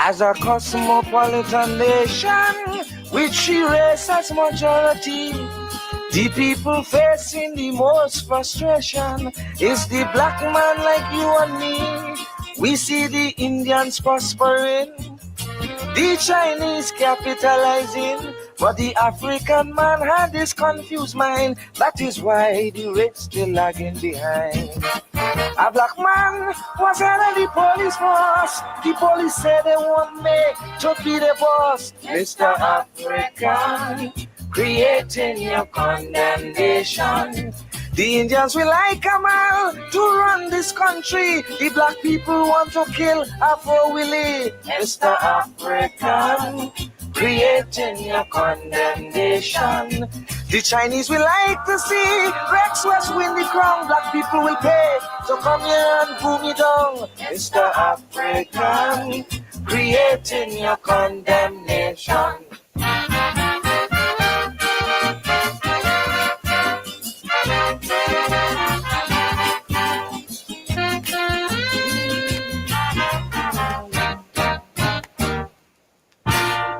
as a cosmopolitan nation, with three races as majority. The people facing the most frustration is the black man like you and me. We see the Indians prospering, the Chinese capitalizing, but the African man had this confused mind. That is why the race still lagging behind. A black man was head of the police force. The police said they want me to be the boss. Mr. African, creating your condemnation. The Indians will like a man to run this country. The black people want to kill Afro Willie. Mr. African, creating your condemnation. The Chinese will like to see Rex West win the crown. Black people will pay to come here and boom it down. Mr. African, creating your condemnation.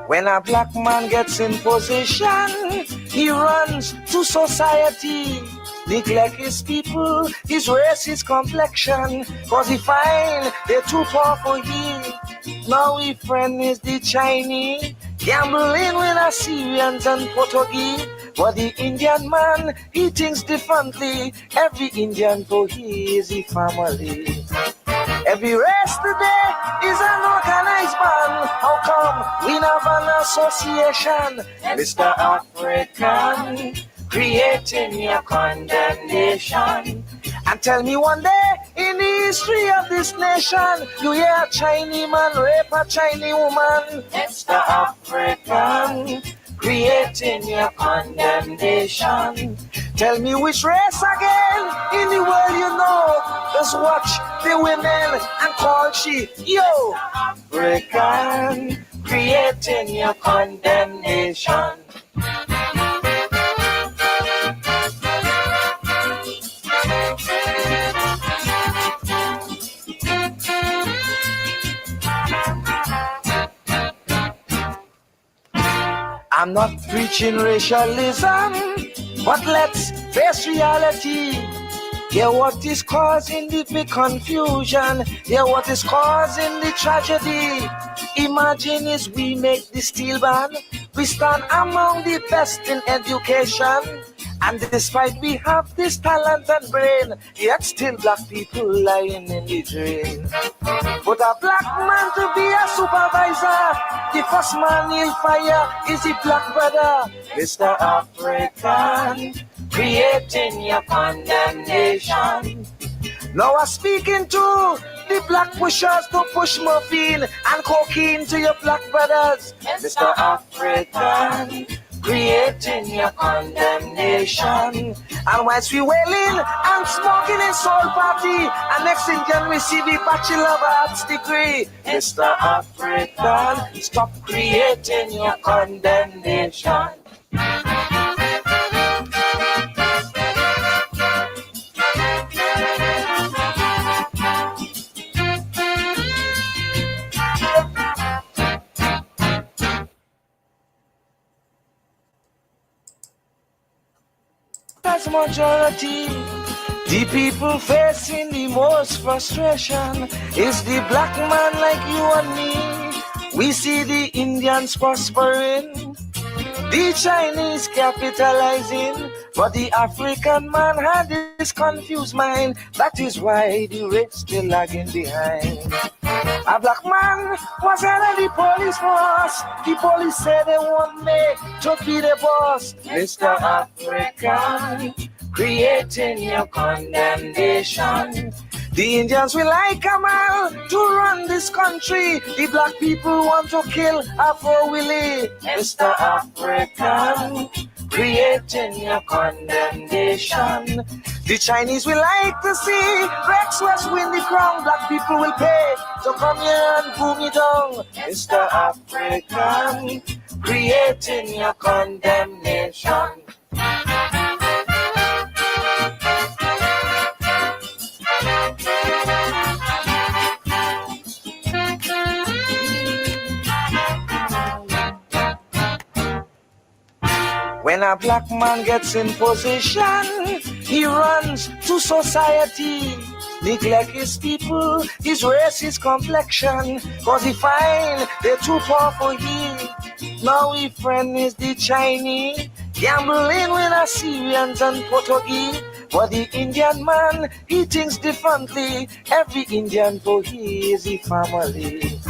When a black man gets in position, he runs to society, neglect his people, his race, his complexion, cause he find they're too powerful here. Now his friend is the Chinese, gambling with Assyrians and Portuguese. But the Indian man, he thinks differently. Every Indian for he is a family. Every race today is an organized band. How come we have an association? Mr. African, creating your condemnation. And tell me one day in the history of this nation, you hear a Chinese man rape a Chinese woman. Mr. African, creating your condemnation. Tell me which race again in the world you know. Just watch the women and call she, yo, African, creating your condemnation. I'm not preaching racialism, but let's face reality. Hear what is causing the big confusion. Hear what is causing the tragedy. Imagine as we make the steel ban, we stand among the best in education. And despite we have this talent and brain, yet still black people lying in the drain. But a black man to be a supervisor, the first man he'll fire is the black brother. Mr. African, creating your condemnation. Now I'm speaking to the black pushers to push morphine and cocaine to your black brothers. Mr. African, creating your condemnation. And whilst we wailing and smoking in soul party, and next in January we see the Bachelor of Arts degree. Mr. African, stop creating your condemnation. As majority, the people facing the most frustration is the black man like you and me. We see the Indians prospering, the Chinese capitalizing, but the African man had this confused mind. That is why the race still lagging behind. A black man was head of the police force. The police said they want me to be the boss. Mr. African, creating your condemnation. The Indians will like a man to run this country. The black people want to kill Afro Willie. Mr. African, creating your condemnation. The Chinese will like to see Rex West win the crown. Black people will pay to come here and boom it down. Mr. African, creating your condemnation. When a black man gets in position, he runs to society. Neglect his people, his race, his complexion, cause he find they're too powerful here. Now his friend is the Chinese, gambling with Assyrians and Portuguese. But the Indian man, he thinks differently. Every Indian for he is a family.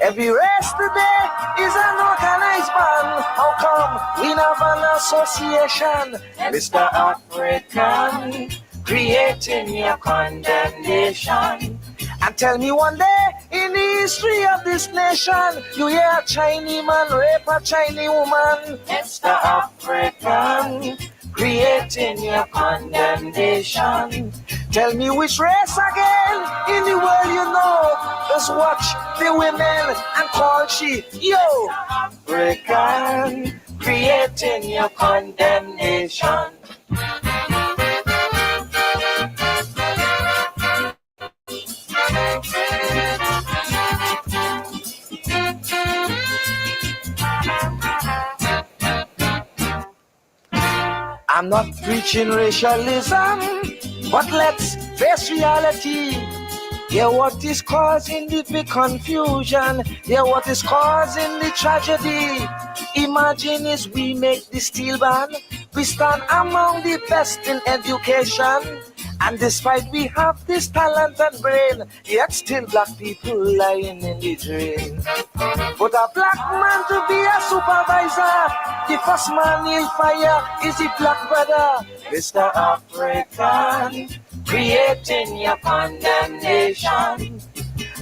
Every race today is an organized band. How come we have an association? Mr. African, creating your condemnation. And tell me one day in the history of this nation, you hear a Chinese man rape a Chinese woman. Mr. African, creating your condemnation. Tell me which race again in the world you know. Just watch the women and call she, yo, African, creating your condemnation. I'm not preaching racialism, but let's face reality. Yeah, what is causing the big confusion? Yeah, what is causing the tragedy? Imagine as we make the steel ban, we stand among the best in education. And despite we have this talent and brain, yet still black people lying in the drain. But a black man to be a supervisor, the first man he'll fire is the black brother. Mr. African, creating your condemnation.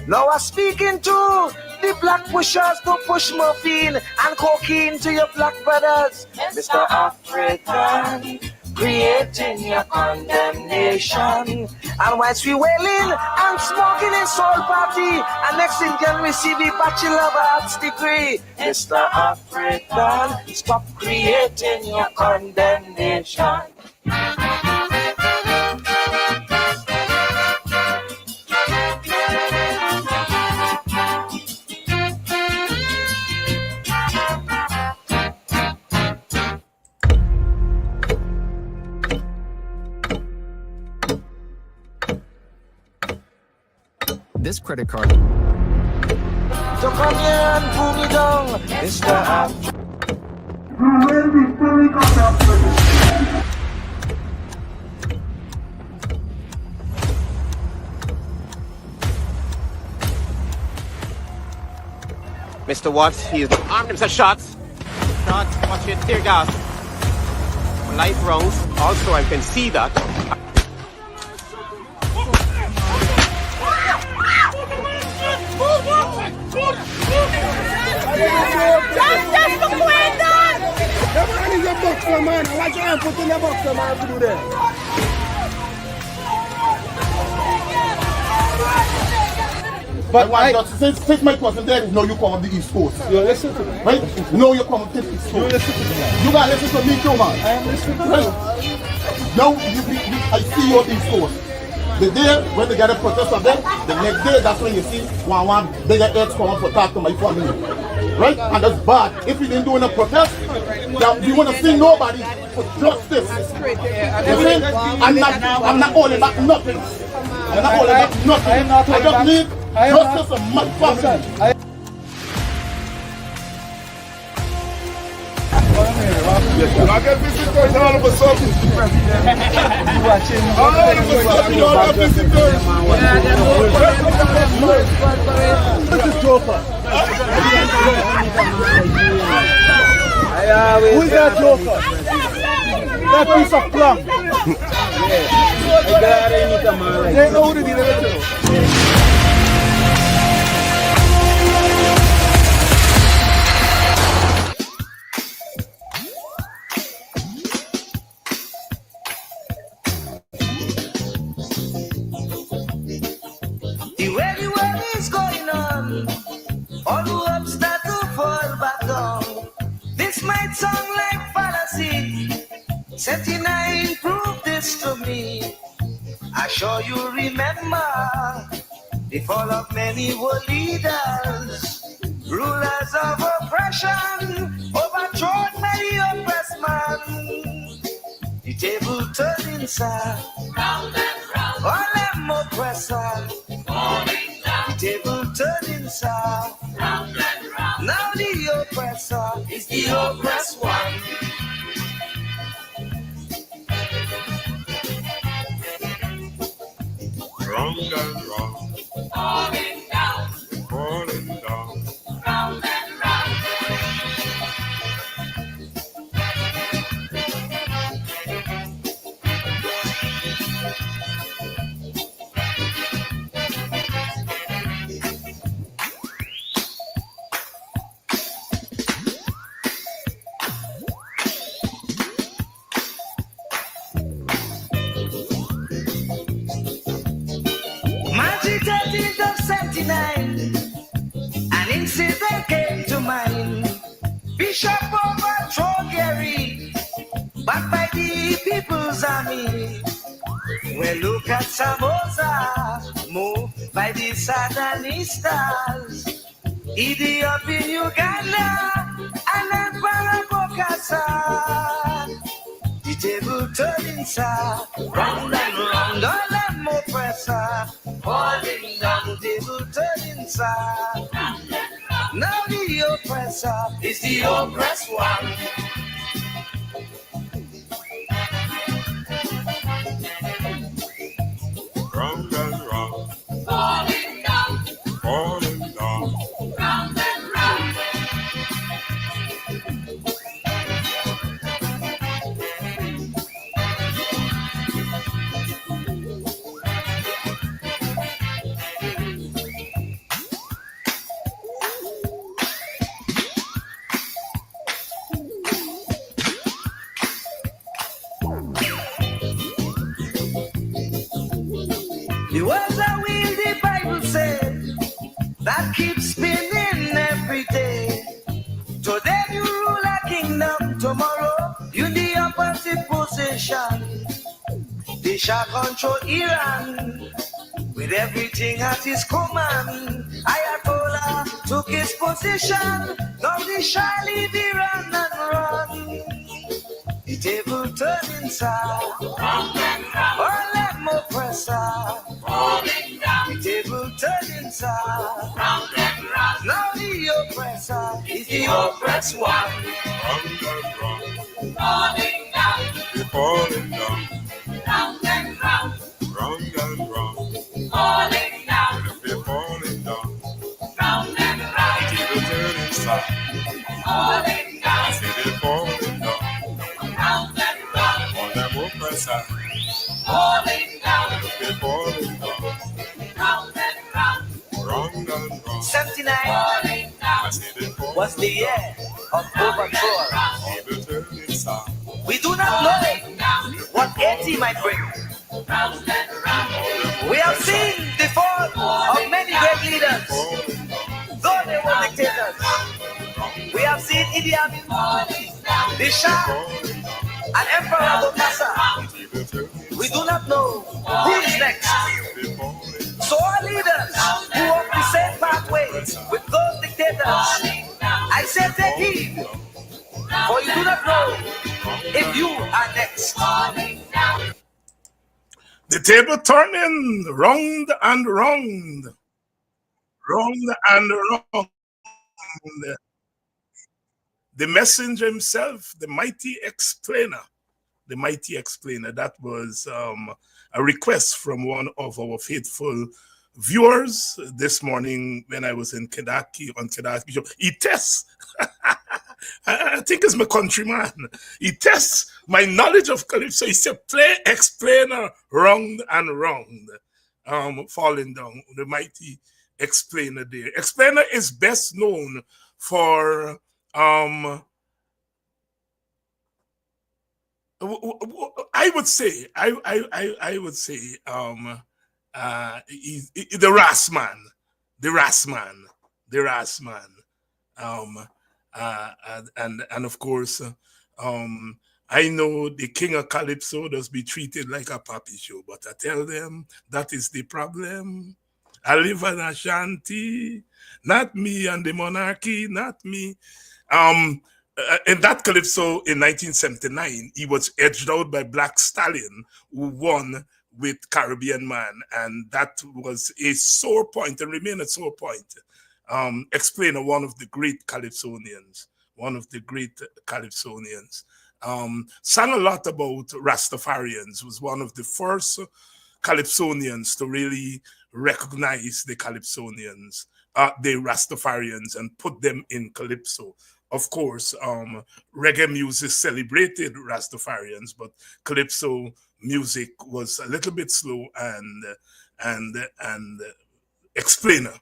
Now I'm speaking to the black pushers to push morphine and cocaine to your black brothers. Mr. African, creating your condemnation. And whilst we wailing and smoking a soul party, and next thing can receive a Bachelor of Arts degree. Mr. African, stop creating your condemnation. This credit card. So come here and pull me down, Mr. African. Mr. Watts, he's armed himself shots. Shots, watch it, tear gas. Light rounds. Also, I can see that. Just for Quentin! The man is a boxer, man. Watch your hand put in the boxer, man, to do that. But since my cousin there, no, you come on the East Coast. You listen to me. Right? No, you come on the East Coast. You listen to me. You gotta listen to me too, man. I am listening to you. Right? Now, I see you on the East Coast. The day when they get a protest of them, the next day, that's when you see one bigger heads come up for talk to my family. Right? And that's bad. If we didn't do a protest, we want to see nobody for justice. You see? I'm not holding back nothing. I'm not holding back nothing. I just need justice of my family. I get visitors all of a sudden. All of a sudden, you all have visitors. This is Joker. Who is that Joker? That piece of plum. They know who the dealer is. The way the world is going on, all who up start to fall back down. This might sound like fallacy. 79 proved this to me. I'm sure you remember the fall of many world leaders, rulers of oppression, overthrown many oppressed man. sir. Round and round. All them oppressor. Falling down. The table turning, sir. Round and round. Now the oppressor is the oppressed one. Round and round. Falling down. Falling down. Round and round. Magic 13th of 79, an incident came to mind. Bishop overthrow Gary, backed by the People's Army. Well, look at Samosa, moved by the Sandinistas. Ethiopia in Uganda, and Emperor Bokassa. The table turning, sir, round and round, all them oppressor. Falling down, the table turning, sir. Now the oppressor is the oppressed one. Round and round. Falling down, Falling down. round and round. The world's a wheel, the Bible said, that keeps spinning every day. Today you rule a kingdom, tomorrow you in the opposite position. They shall control Iran with everything at his command. Ayatollah took his position, now they shall leave Iran and run. The table turning, sir, all them oppressor. Falling down. The table turning, sir, round and round. Now the oppressor is the oppressed one. Round and round. Falling down, We're falling down. round and round. Round and round. Falling down, We're falling down. round and round. Table turning, sir. Falling I down, said they're falling down. round and round. All them oppressor. Falling down, We're falling down. round and round. Round and round. 79 I falling down said they're falling was the year of overthrow. Table turning, sir. We do not know what 80 might bring. We have seen the fall of many great leaders, Falling down. though they were dictators. We have seen Idi Amin, the Shah, Falling down. and Emperor Bokassa. Table turning, We do not know who is next. we're falling. So our leaders who walk the same pathway with those dictators, I say take heed, for you do not know if you are next. The table turning round and round, round and round. The messenger himself, the mighty explainer, that was a request from one of our faithful viewers this morning when I was in Kedaki on Kedaki Show. He tests. I think it's my countryman. He tests my knowledge of Calypso. He said, play explainer round and round. Falling down. The mighty explainer there. Explainer is best known for I would say the Ras man. And of course, I know the king of Calypso does be treated like a papi show, but I tell them that is the problem. I live in Ashanti, not me and the monarchy, not me. in that calypso in 1979, he was edged out by Black Stallion, who won with Caribbean Man, and that was a sore point and remain a sore point. Explainer, one of the great calypsonians, sang a lot about Rastafarians, was one of the first calypsonians to really recognize the calypsonians, the Rastafarians, and put them in calypso. Of course, reggae music celebrated Rastafarians, but calypso music was a little bit slow and explainer.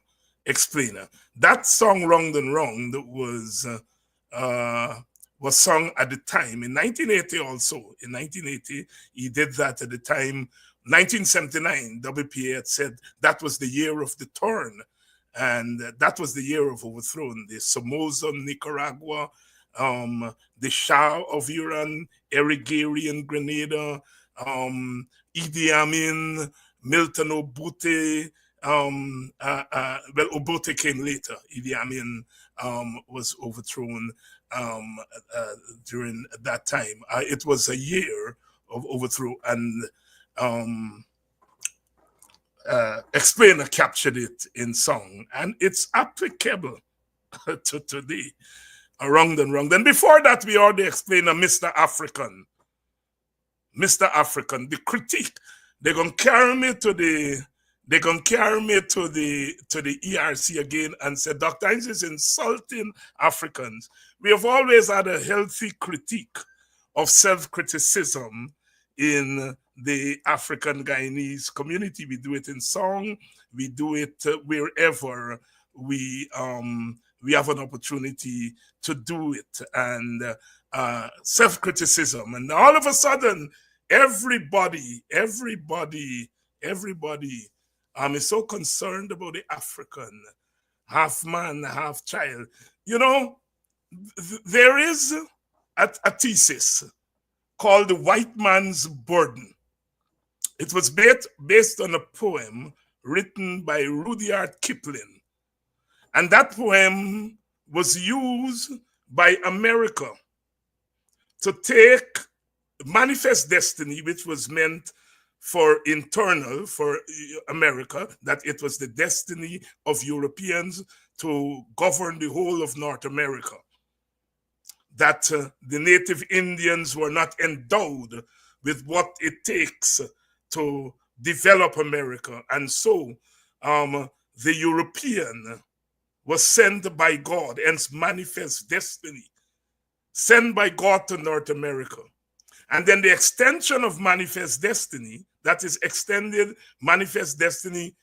That song "Round and Round" was sung at the time in 1980. Also in 1980, he did that at the time. 1979, WPA had said that was the year of the turn. And that was the year of overthrow. The Somoza, Nicaragua, the Shah of Iran, Irigaray, Grenada, Idi Amin, Milton Obote. Well, Obote came later. Idi Amin was overthrown during that time. It was a year of overthrow, and Explainer captured it in song, and it's applicable to today. Round and Round. And before that, we already explained Mr. African. The critique. They're gonna carry me to the ERC again and say Dr. Hines is insulting Africans. We have always had a healthy critique of self-criticism in the African Guyanese community. We do it in song, we do it wherever we have an opportunity to do it, and self-criticism. And all of a sudden, everybody is so concerned about the African, half man, half child. You know, there is a thesis called The White Man's Burden. It was based on a poem written by Rudyard Kipling. And that poem was used by America to take Manifest Destiny, which was meant for internal, for America, that it was the destiny of Europeans to govern the whole of North America. That the native Indians were not endowed with what it takes to develop America. And so the European was sent by God, hence Manifest Destiny, sent by God to North America. And then the extension of Manifest Destiny, that is extended Manifest Destiny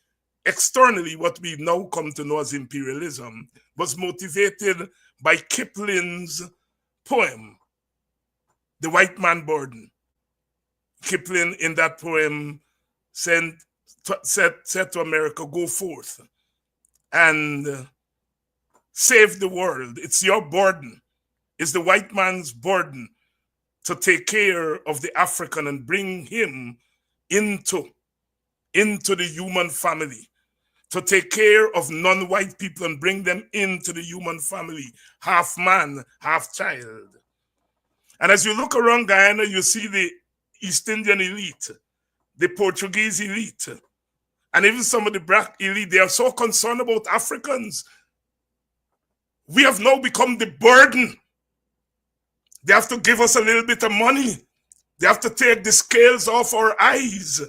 externally, what we now come to know as imperialism, was motivated by Kipling's poem, The White Man Burden. Kipling in that poem said to America, go forth and save the world. It's your burden. It's the white man's burden to take care of the African and bring him into the human family, to take care of non-white people and bring them into the human family, half man, half child. And as you look around Guyana, you see the East Indian elite, the Portuguese elite, and even some of the black elite. They are so concerned about Africans. We have now become the burden. They have to give us a little bit of money. They have to take the scales off our eyes.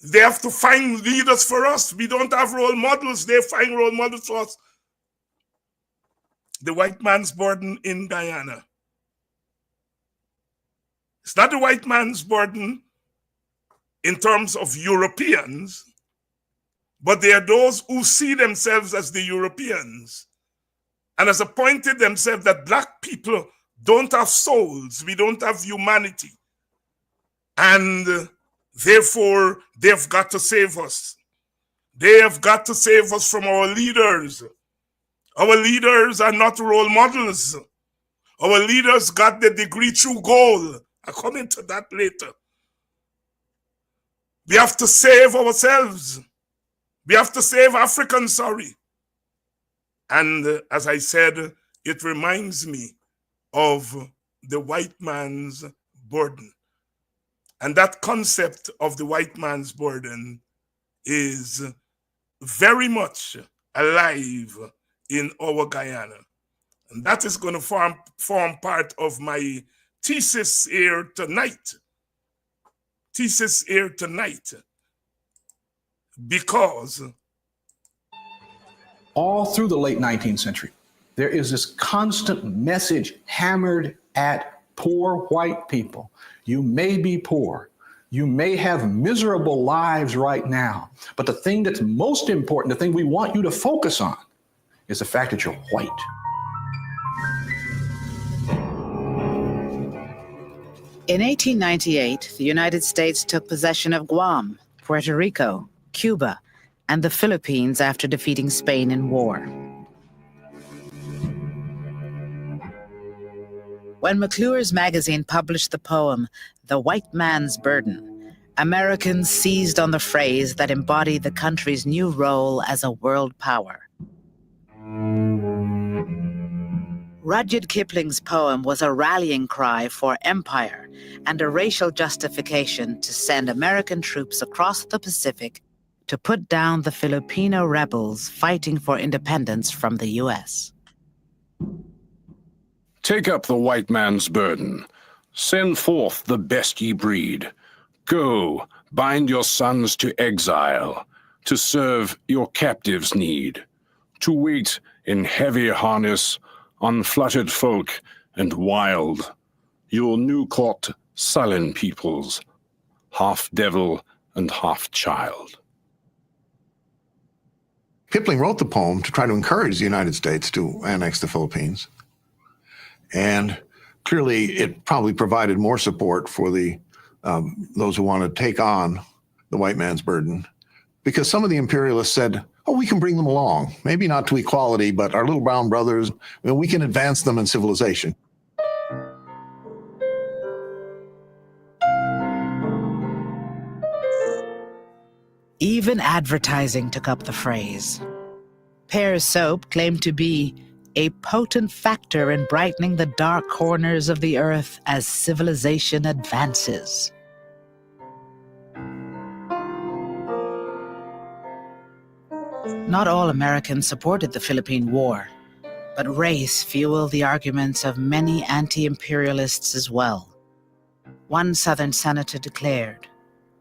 They have to find leaders for us. We don't have role models. They find role models for us. The white man's burden in Guyana. It's not the white man's burden in terms of Europeans, but they are those who see themselves as the Europeans and has appointed themselves that black people don't have souls, we don't have humanity, and therefore they've got to save us. They have got to save us from our leaders. Our leaders are not role models. Our leaders got the degree through goal. I'll come into that later. We have to save ourselves. We have to save Africans, sorry. And as I said, it reminds me of the white man's burden. And that concept of the white man's burden is very much alive in our Guyana. And that is going to form part of my thesis here tonight. Because all through the late 19th century, there is this constant message hammered at poor white people. You may be poor. You may have miserable lives right now. But the thing that's most important, the thing we want you to focus on, is the fact that you're white. In 1898, the United States took possession of Guam, Puerto Rico, Cuba, and the Philippines after defeating Spain in war. When McClure's magazine published the poem, The White Man's Burden, Americans seized on the phrase that embodied the country's new role as a world power. Rudyard Kipling's poem was a rallying cry for empire and a racial justification to send American troops across the Pacific to put down the Filipino rebels fighting for independence from the U.S. Take up the white man's burden. Send forth the best ye breed. Go, bind your sons to exile, to serve your captives' need, to wait in heavy harness on fluttered folk and wild, your new-caught sullen peoples, half devil and half child. Kipling wrote the poem to try to encourage the United States to annex the Philippines. And clearly it probably provided more support for the those who want to take on the white man's burden, because some of the imperialists said, oh, we can bring them along, maybe not to equality, but our little brown brothers, we can advance them in civilization. Even advertising took up the phrase. Pear's soap claimed to be a potent factor in brightening the dark corners of the earth as civilization advances. Not all Americans supported the Philippine War, but race fueled the arguments of many anti-imperialists as well. One Southern senator declared,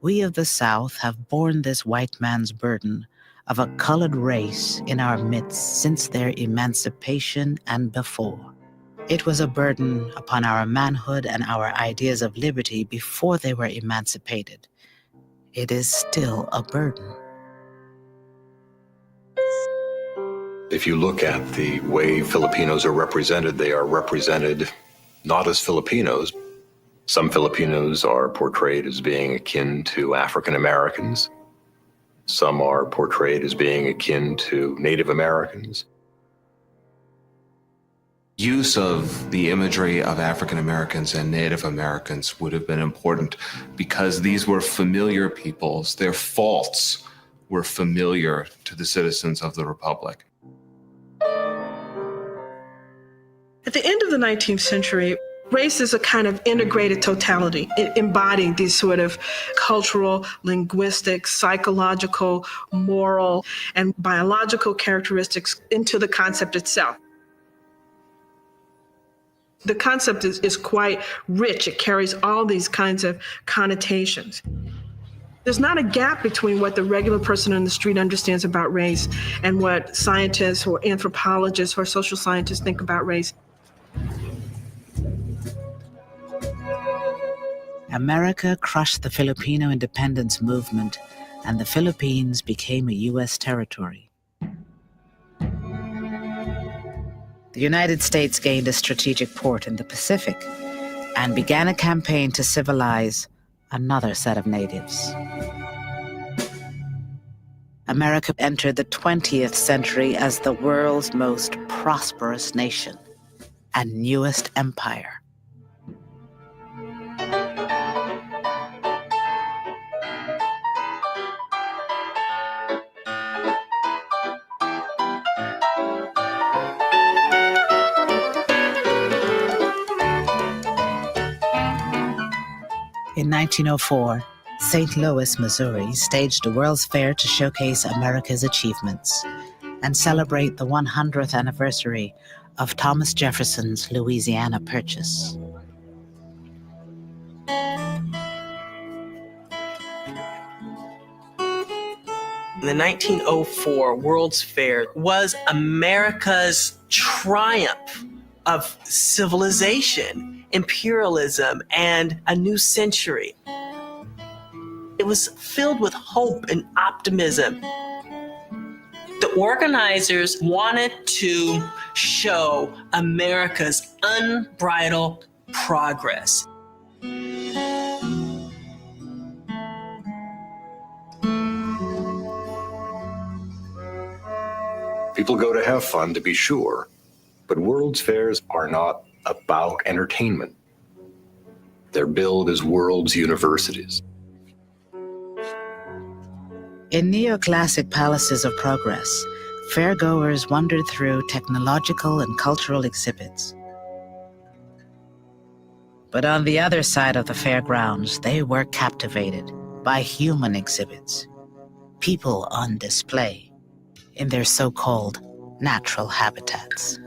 "We of the South have borne this white man's burden of a colored race in our midst since their emancipation and before. It was a burden upon our manhood and our ideas of liberty before they were emancipated. It is still a burden." If you look at the way Filipinos are represented, they are represented not as Filipinos. Some Filipinos are portrayed as being akin to African Americans. Some are portrayed as being akin to Native Americans. Use of the imagery of African Americans and Native Americans would have been important because these were familiar peoples. Their faults were familiar to the citizens of the Republic. At the end of the 19th century, race is a kind of integrated totality. It embodied these sort of cultural, linguistic, psychological, moral, and biological characteristics into the concept itself. The concept is quite rich. It carries all these kinds of connotations. There's not a gap between what the regular person on the street understands about race and what scientists or anthropologists or social scientists think about race. America crushed the Filipino independence movement, and the Philippines became a U.S. territory. The United States gained a strategic port in the Pacific and began a campaign to civilize another set of natives. America entered the 20th century as the world's most prosperous nation and newest empire. In 1904, St. Louis, Missouri staged a World's Fair to showcase America's achievements and celebrate the 100th anniversary of Thomas Jefferson's Louisiana Purchase. The 1904 World's Fair was America's triumph of civilization, imperialism, and a new century. It was filled with hope and optimism. The organizers wanted to show America's unbridled progress. People go to have fun, to be sure, but World's Fairs are not about entertainment. They're billed as world's universities. In neoclassic palaces of progress, fairgoers wandered through technological and cultural exhibits. But on the other side of the fairgrounds, they were captivated by human exhibits, people on display in their so-called natural habitats.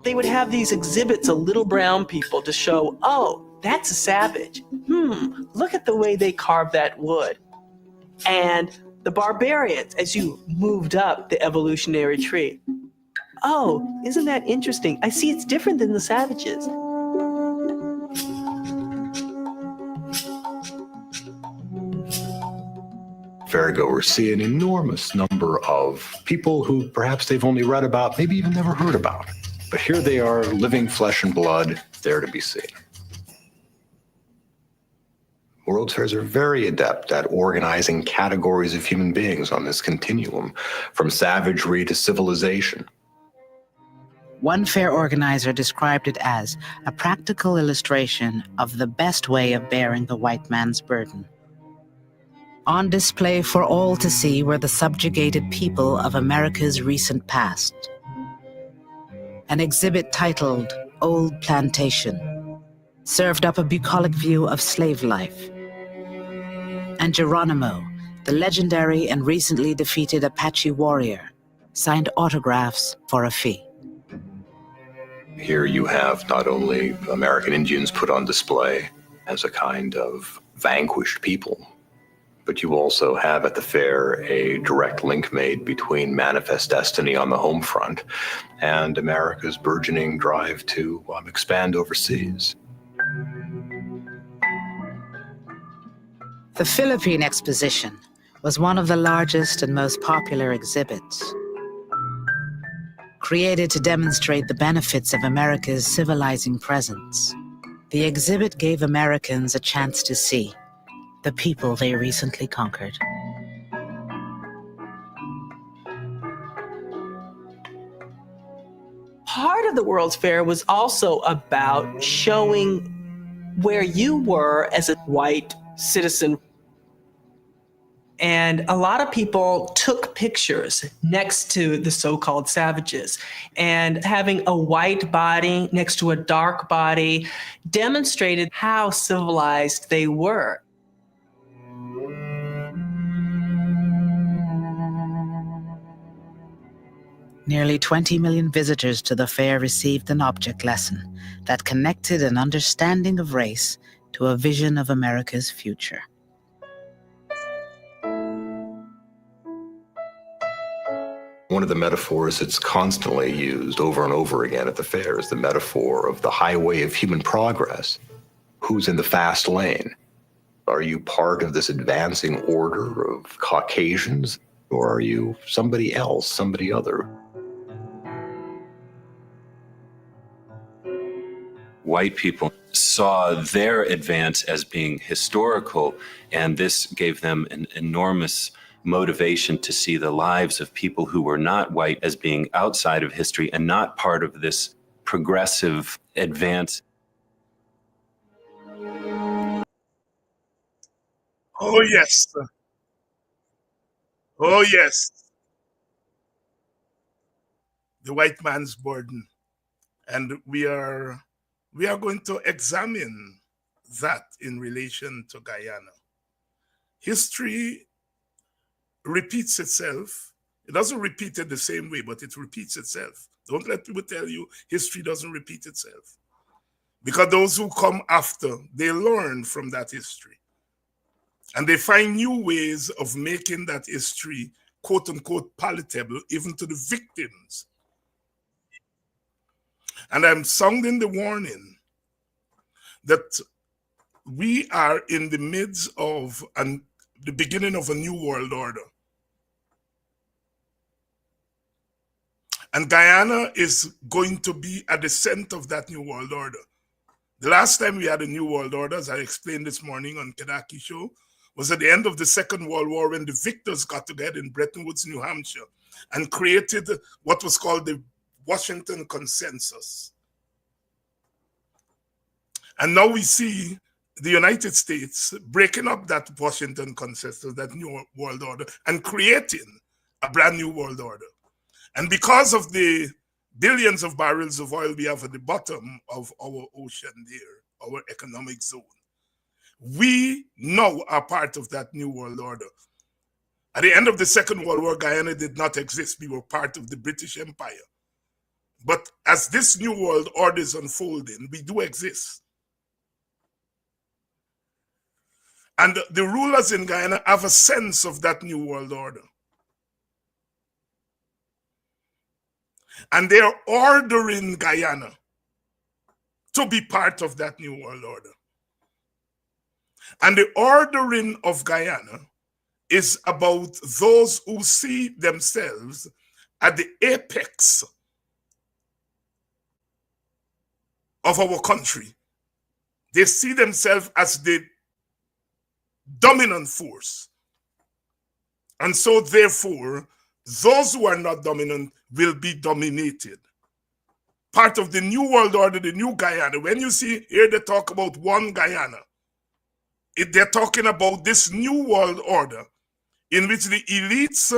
They would have these exhibits of little brown people to show, oh, that's a savage. Look at the way they carved that wood. And the barbarians, as you moved up the evolutionary tree. Oh, isn't that interesting? I see it's different than the savages. Fairgoers see an enormous number of people who perhaps they've only read about, maybe even never heard about. But here they are, living flesh and blood, there to be seen. World's Fairs are very adept at organizing categories of human beings on this continuum, from savagery to civilization. One fair organizer described it as a practical illustration of the best way of bearing the white man's burden. On display for all to see were the subjugated people of America's recent past. An exhibit titled Old Plantation served up a bucolic view of slave life. And Geronimo, the legendary and recently defeated Apache warrior, signed autographs for a fee. Here you have not only American Indians put on display as a kind of vanquished people, but you also have at the fair a direct link made between Manifest Destiny on the home front and America's burgeoning drive to expand overseas. The Philippine Exposition was one of the largest and most popular exhibits. Created to demonstrate the benefits of America's civilizing presence, the exhibit gave Americans a chance to see the people they recently conquered. Part of the World's Fair was also about showing where you were as a white citizen. And a lot of people took pictures next to the so-called savages, and having a white body next to a dark body demonstrated how civilized they were. Nearly 20 million visitors to the fair received an object lesson that connected an understanding of race to a vision of America's future. One of the metaphors that's constantly used over and over again at the fair is the metaphor of the highway of human progress. Who's in the fast lane? Are you part of this advancing order of Caucasians, or are you somebody else, somebody other? White people saw their advance as being historical, and this gave them an enormous motivation to see the lives of people who were not white as being outside of history and not part of this progressive advance. Oh, yes. Oh, yes. The white man's burden. And we are going to examine that in relation to Guyana. History repeats itself. It doesn't repeat it the same way, but it repeats itself. Don't let people tell you history doesn't repeat itself. Because those who come after, they learn from that history. And they find new ways of making that history, quote unquote, palatable, even to the victims. And I'm sounding the warning that we are in the midst of the beginning of a new world order. And Guyana is going to be at the center of that new world order. The last time we had a new world order, as I explained this morning on Kedaki Show, was at the end of the Second World War when the victors got together in Bretton Woods, New Hampshire, and created what was called the Washington Consensus. And now we see the United States breaking up that Washington Consensus, that new world order, and creating a brand new world order. And because of the billions of barrels of oil we have at the bottom of our ocean there, our economic zone, we now are part of that new world order. At the end of the Second World War, Guyana did not exist. We were part of the British Empire. But as this new world order is unfolding, we do exist. And the rulers in Guyana have a sense of that new world order. And they are ordering Guyana to be part of that new world order. And the ordering of Guyana is about those who see themselves at the apex of our country. They see themselves as the dominant force. And so therefore, those who are not dominant will be dominated. Part of the new world order, the new Guyana. When you see here they talk about one Guyana, they're talking about this new world order in which the elites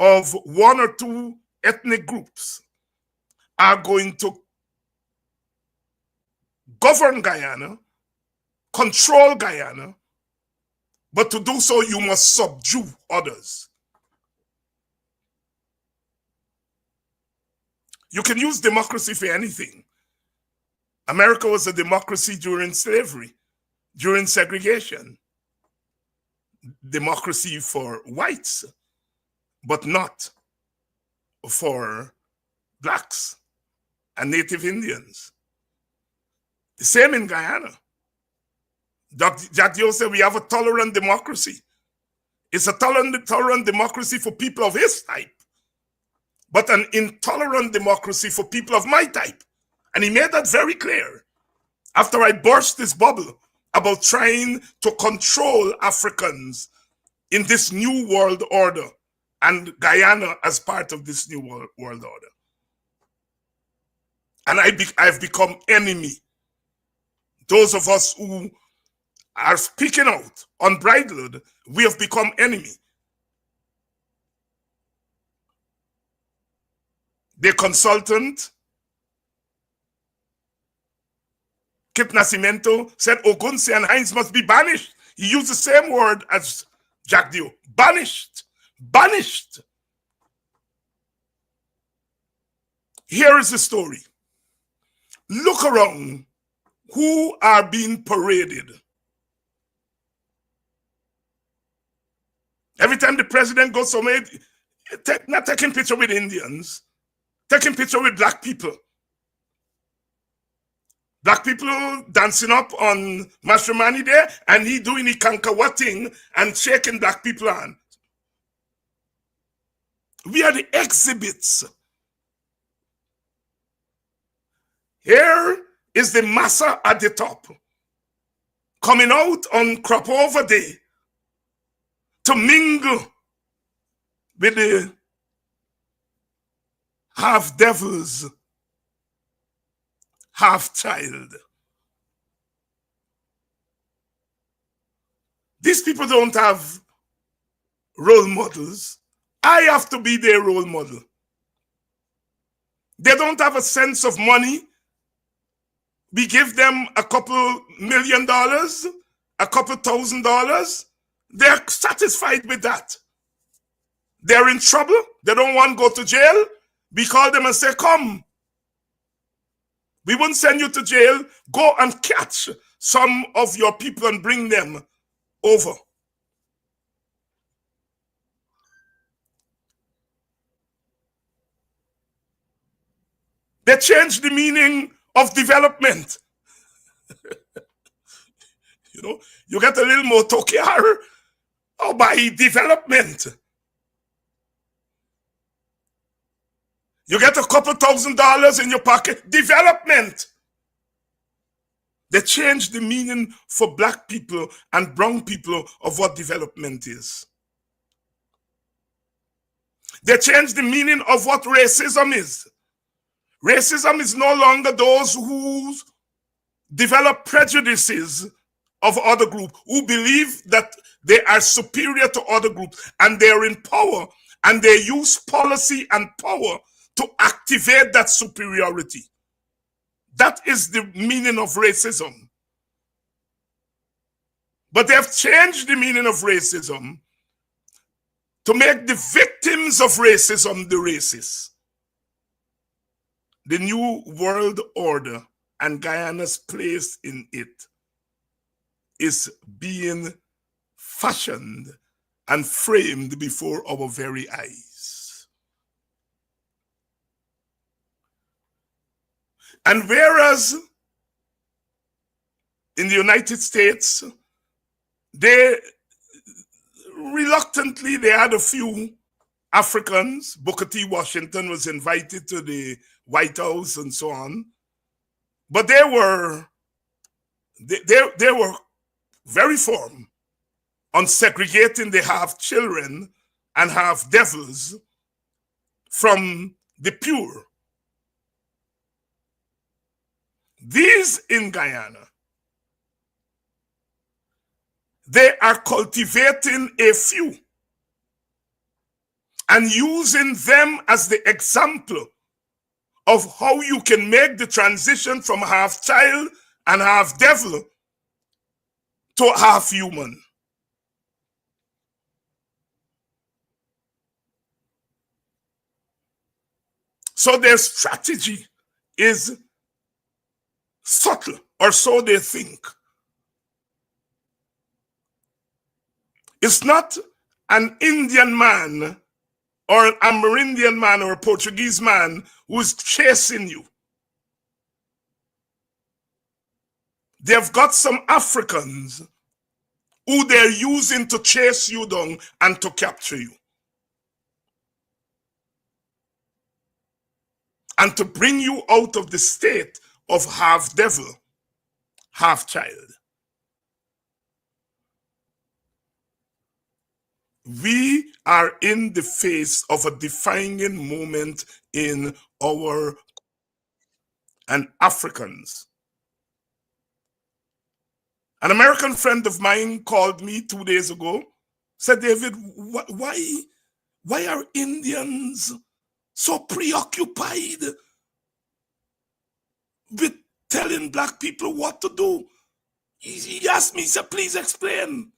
of one or two ethnic groups are going to govern Guyana, control Guyana, but to do so you must subdue others. You can use democracy for anything. America was a democracy during slavery, during segregation. Democracy for whites, but not for blacks and Native Indians. The same in Guyana. Jack Dio said we have a tolerant democracy. It's a tolerant democracy for people of his type, but an intolerant democracy for people of my type. And he made that very clear after I burst this bubble about trying to control Africans in this new world order and Guyana as part of this new world order. And I've become enemy. Those of us who are speaking out unbridled, we have become enemy. The consultant, Kip Nascimento, said Ogunse and Hines must be banished. He used the same word as Jack Dio. Banished. Banished. Here is the story. Look around. Who are being paraded? Every time the president goes somewhere, not taking picture with Indians, taking picture with black people. Black people dancing up on Mashramani there, and he doing the kankawatting and shaking black people on. We are the exhibits. Here is the massa at the top, coming out on crop over day to mingle with the half devils, half child. These people don't have role models. I have to be their role model. They don't have a sense of money. we give them a couple $1 million, a couple $1,000, they're satisfied with that. They're in trouble. They don't want to go to jail. We call them and say, come. We wouldn't send you to jail. Go and catch some of your people and bring them over. They changed the meaning of development. You know, you get a little motor car, or by development. You get a couple $1,000 in your pocket, development. They changed the meaning for black people and brown people of what development is. They changed the meaning of what racism is. Racism is no longer those who develop prejudices of other groups, who believe that they are superior to other groups and they're in power, and they use policy and power to activate that superiority. That is the meaning of racism. But they have changed the meaning of racism to make the victims of racism the racists. The New World Order and Guyana's place in it is being fashioned and framed before our very eyes. And whereas in the United States, they reluctantly, they had a few Africans. Booker T. Washington was invited to the White House and so on. But they were very firm on segregating the half children and half devils from the pure. These in Guyana, they are cultivating a few and using them as the example of how you can make the transition from half child and half devil to half human. So their strategy is subtle, or so they think. It's not an Indian man or an Amerindian man or a Portuguese man who's chasing you. They've got some Africans who they're using to chase you down and to capture you. And to bring you out of the state of half devil, half child. We are in the face of a defining moment in our and Africans. An American friend of mine called me 2 days ago, said, David, why are Indians so preoccupied with telling black people what to do? He asked me, he said, please explain.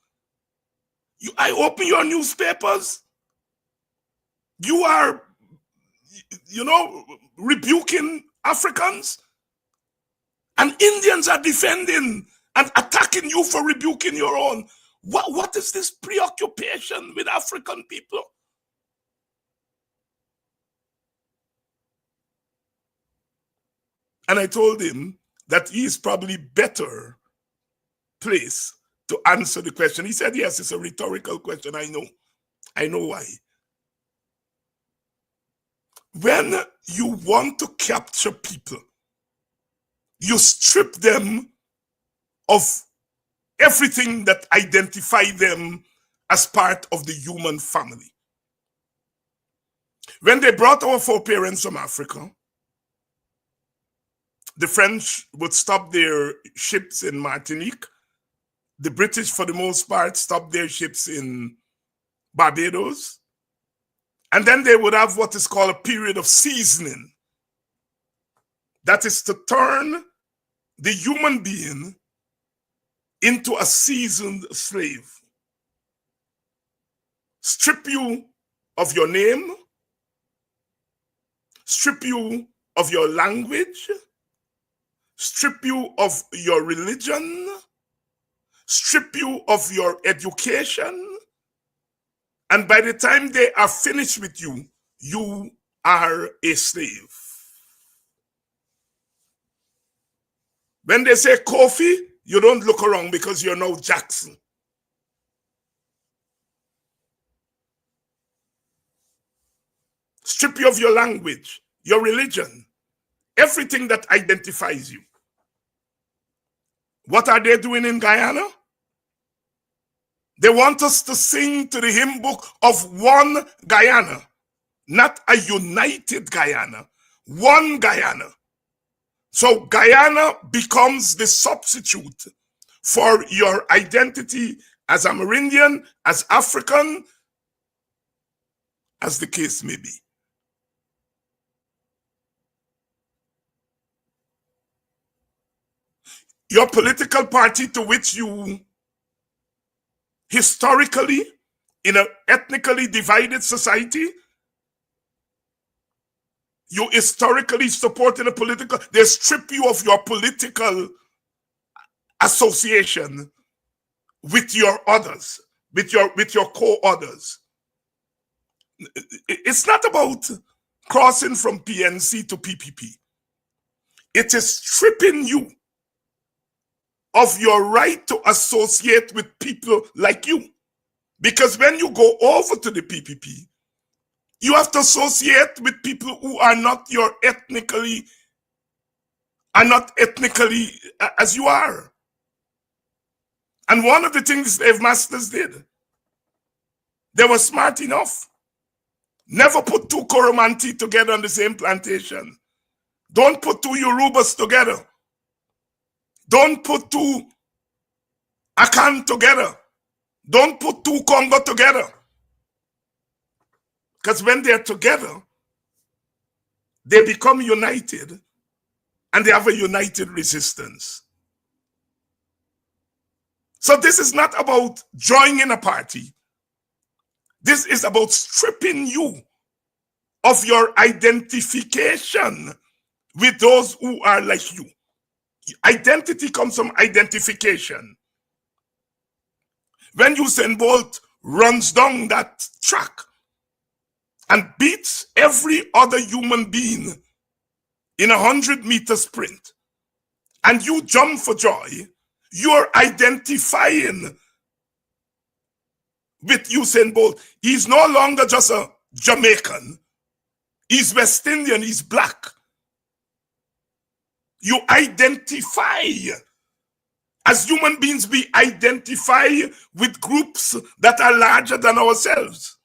I open your newspapers. You are, rebuking Africans. And Indians are defending and attacking you for rebuking your own. What is this preoccupation with African people? And I told him that he is probably better placed to answer the question. He said, yes, it's a rhetorical question. I know why. When you want to capture people, you strip them of everything that identify them as part of the human family. When they brought our foreparents from Africa, the French would stop their ships in Martinique. The British, for the most part, stopped their ships in Barbados. And then they would have what is called a period of seasoning. That is to turn the human being into a seasoned slave. Strip you of your name, strip you of your language, strip you of your religion, strip you of your education, and by the time they are finished with you, you are a slave. When they say Kofi, you don't look around because you're now Jackson. Strip you of your language, your religion, everything that identifies you. What are they doing in Guyana? They want us to sing to the hymn book of one Guyana, not a united Guyana, one Guyana. So Guyana becomes the substitute for your identity as Amerindian, as African, as the case may be. Your political party to which you historically, in an ethnically divided society, you historically support in a political, they strip you of your political association with your others, with your co-others. It's not about crossing from PNC to PPP. It is stripping you of your right to associate with people like you. Because when you go over to the PPP, you have to associate with people who are not ethnically as you are. And one of the things slave masters did, they were smart enough. Never put two Coromantee together on the same plantation. Don't put two Yorubas together. Don't put two Akan together. Don't put two Congo together. Because when they're together, they become united and they have a united resistance. So this is not about joining a party. This is about stripping you of your identification with those who are like you. Identity comes from identification. When Usain Bolt runs down that track and beats every other human being in a 100-meter sprint, and you jump for joy, you're identifying with Usain Bolt. He's no longer just a Jamaican. He's West Indian, he's black. You identify. As human beings, we identify with groups that are larger than ourselves.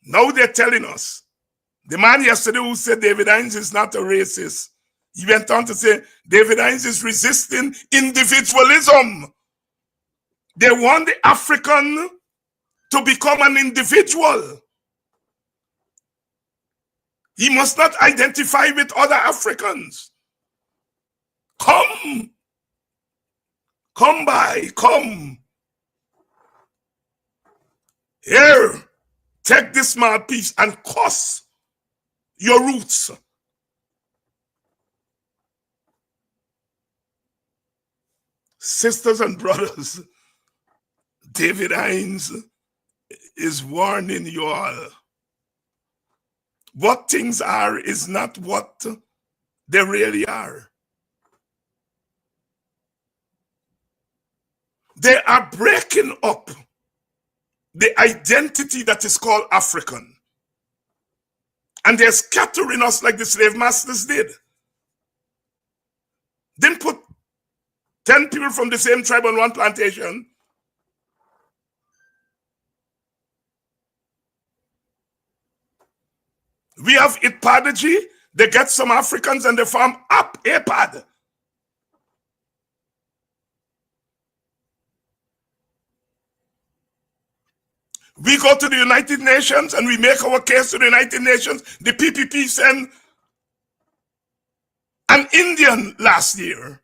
Now they're telling us. The man yesterday who said David Hines is not a racist, he went on to say David Hines is resisting individualism. They want the African to become an individual. He must not identify with other Africans. Come by, come. Here, take this small piece and cuss your roots. Sisters and brothers, David Hines is warning you all. What things are is not what they really are. They are breaking up the identity that is called African. And they're scattering us like the slave masters did. Didn't put 10 people from the same tribe on one plantation. We have Itpadaji. They get some Africans and they farm up Ipad. We go to the United Nations and we make our case to the United Nations. The PPP send an Indian last year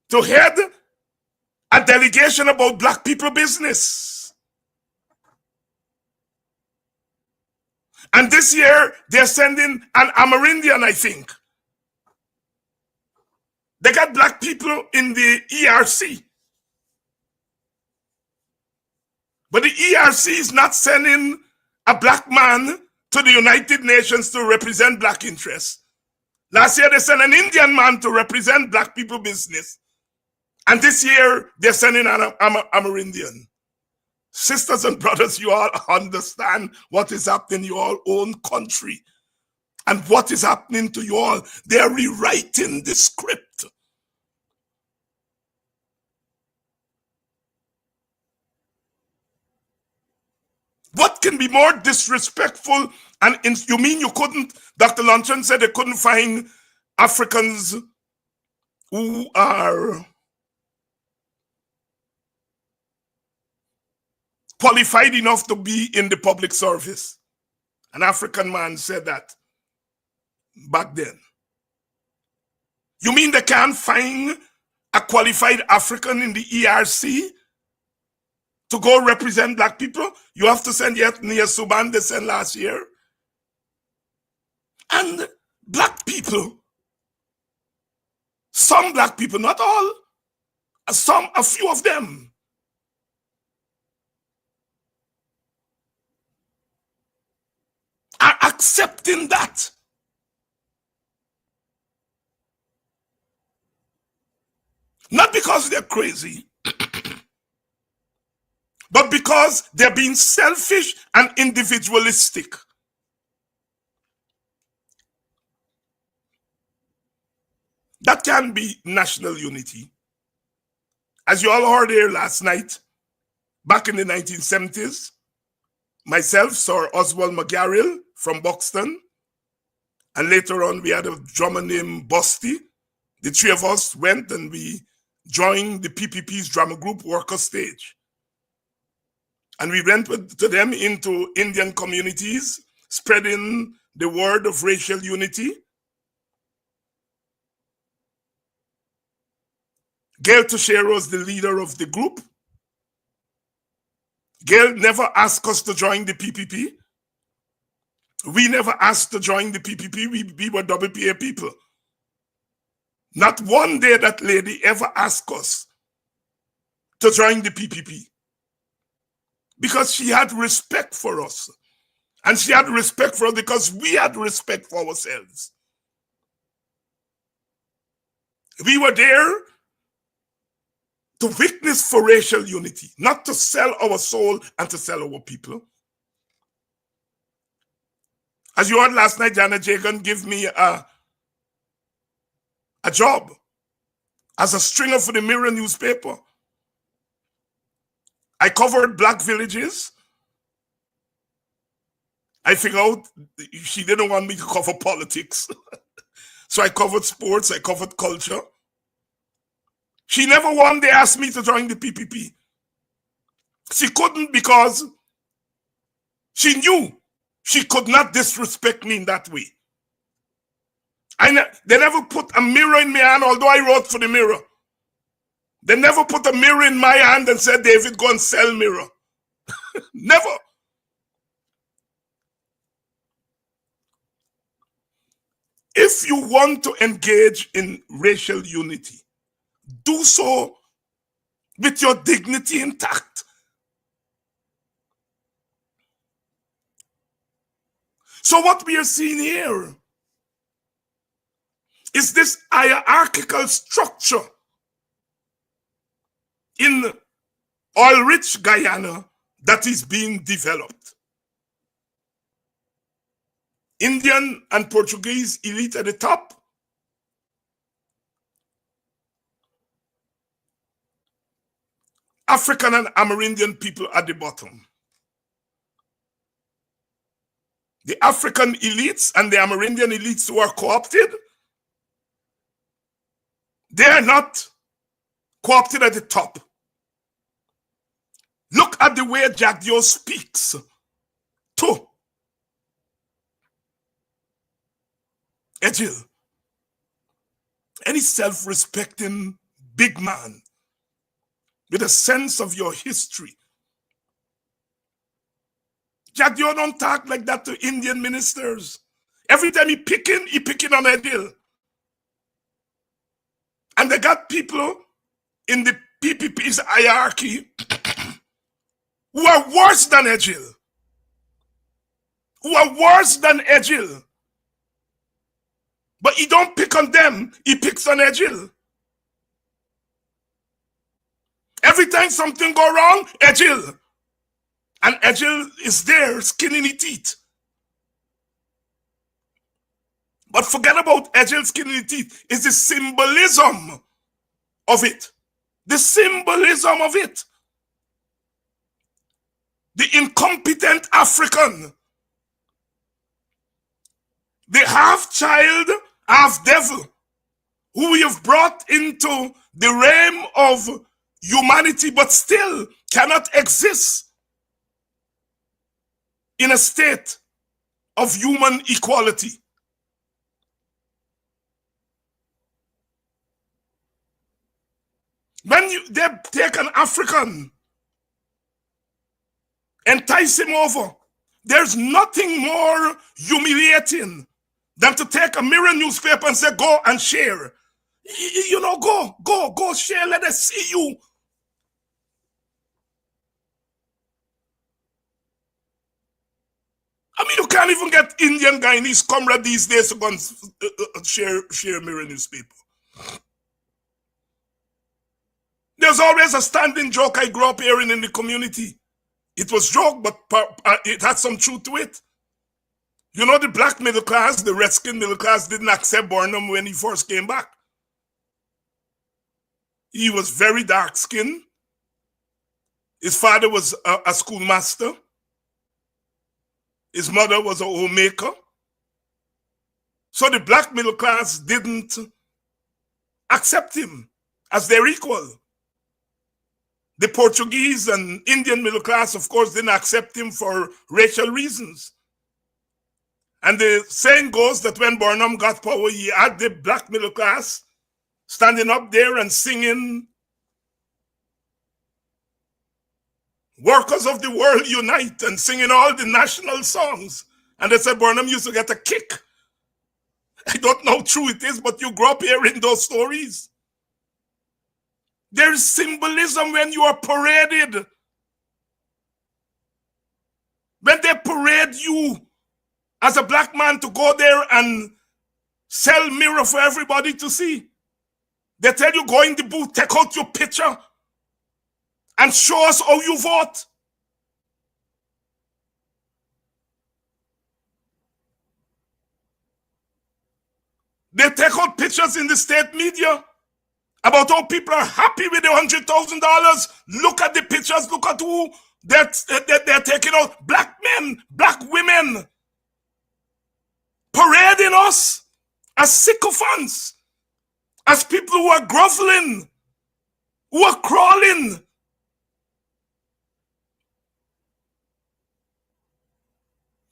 to head a delegation about black people business. And this year, they're sending an Amerindian, I think. They got black people in the ERC. But the ERC is not sending a black man to the United Nations to represent black interests. Last year, they sent an Indian man to represent black people business. And this year, they're sending an Amerindian. Sisters and brothers, you all understand what is happening in your own country and what is happening to you all. They're rewriting the script. What can be more disrespectful? And you mean you couldn't, Dr. Luncheon said they couldn't find Africans who are qualified enough to be in the public service. An African man said that back then. You mean they can't find a qualified African in the ERC to go represent black people? You have to send yet Nia Suban, they sent last year. And black people, some black people, not all, a few of them, are accepting that. Not because they're crazy, but because they're being selfish and individualistic. That can be national unity. As you all heard here last night, back in the 1970s, myself, Sir Oswald McGarrell from Buxton, and later on we had a drummer named Busty. The three of us went and we joined the PPP's drama group, Worker Stage. And we went to them into Indian communities, spreading the word of racial unity. Gail Tushero was the leader of the group. Gail never asked us to join the PPP. We never asked to join the PPP. We were WPA people. Not one day that lady ever asked us to join the PPP. Because she had respect for us. And she had respect for us because we had respect for ourselves. We were there to witness for racial unity, not to sell our soul and to sell our people. As you heard last night, Janet Jagan gave me a job as a stringer for the Mirror newspaper. I covered black villages. I figured out she didn't want me to cover politics. So I covered sports, I covered culture. She never one day asked me to join the PPP. She couldn't because she knew she could not disrespect me in that way. They never put a mirror in my hand, although I wrote for the Mirror. They never put a mirror in my hand and said, David, go and sell Mirror. Never. If you want to engage in racial unity, do so with your dignity intact. So what we are seeing here is this hierarchical structure in oil-rich Guyana that is being developed. Indian and Portuguese elite at the top, African and Amerindian people at the bottom. The African elites and the Amerindian elites who are co-opted, they are not co-opted at the top. Look at the way Jagdio speaks to Ejil. any self-respecting big man with a sense of your history. Jack, you don't talk like that to Indian ministers. Every time he picking on Edil. And they got people in the PPP's hierarchy who are worse than Edil. Who are worse than Edil. But he don't pick on them, he picks on Edil. Every time something go wrong, Edil. And Edil is there, skin in his teeth. But forget about Edil's skin in his teeth. It's the symbolism of it. The symbolism of it. The incompetent African. The half-child, half-devil, who we have brought into the realm of humanity, but still cannot exist in a state of human equality. When they take an African, entice him over, there's nothing more humiliating than to take a Mirror newspaper and say, go and share. You know, go share, let us see you. I mean, you can't even get Indian Guyanese comrade these days to go and share Mirror newspaper. There's always a standing joke I grew up hearing in the community. It was joke, but it had some truth to it. You know, the black middle class, the red-skinned middle class didn't accept Burnham when he first came back. He was very dark-skinned. His father was a schoolmaster. His mother was a homemaker. So the black middle class didn't accept him as their equal. The Portuguese and Indian middle class, of course, didn't accept him for racial reasons. And the saying goes that when Burnham got power, he had the black middle class standing up there and singing, "Workers of the world unite," and singing all the national songs. And they said Burnham used to get a kick. I don't know how true it is, but you grew up hearing those stories. There is symbolism when you are paraded. When they parade you as a black man to go there and sell Mirror for everybody to see. They tell you, go in the booth, take out your picture and show us how you vote. They take out pictures in the state media about how people are happy with the $100,000. Look at the pictures, look at who they're taking out. Black men, black women, parading us as sycophants, as people who are groveling, who are crawling.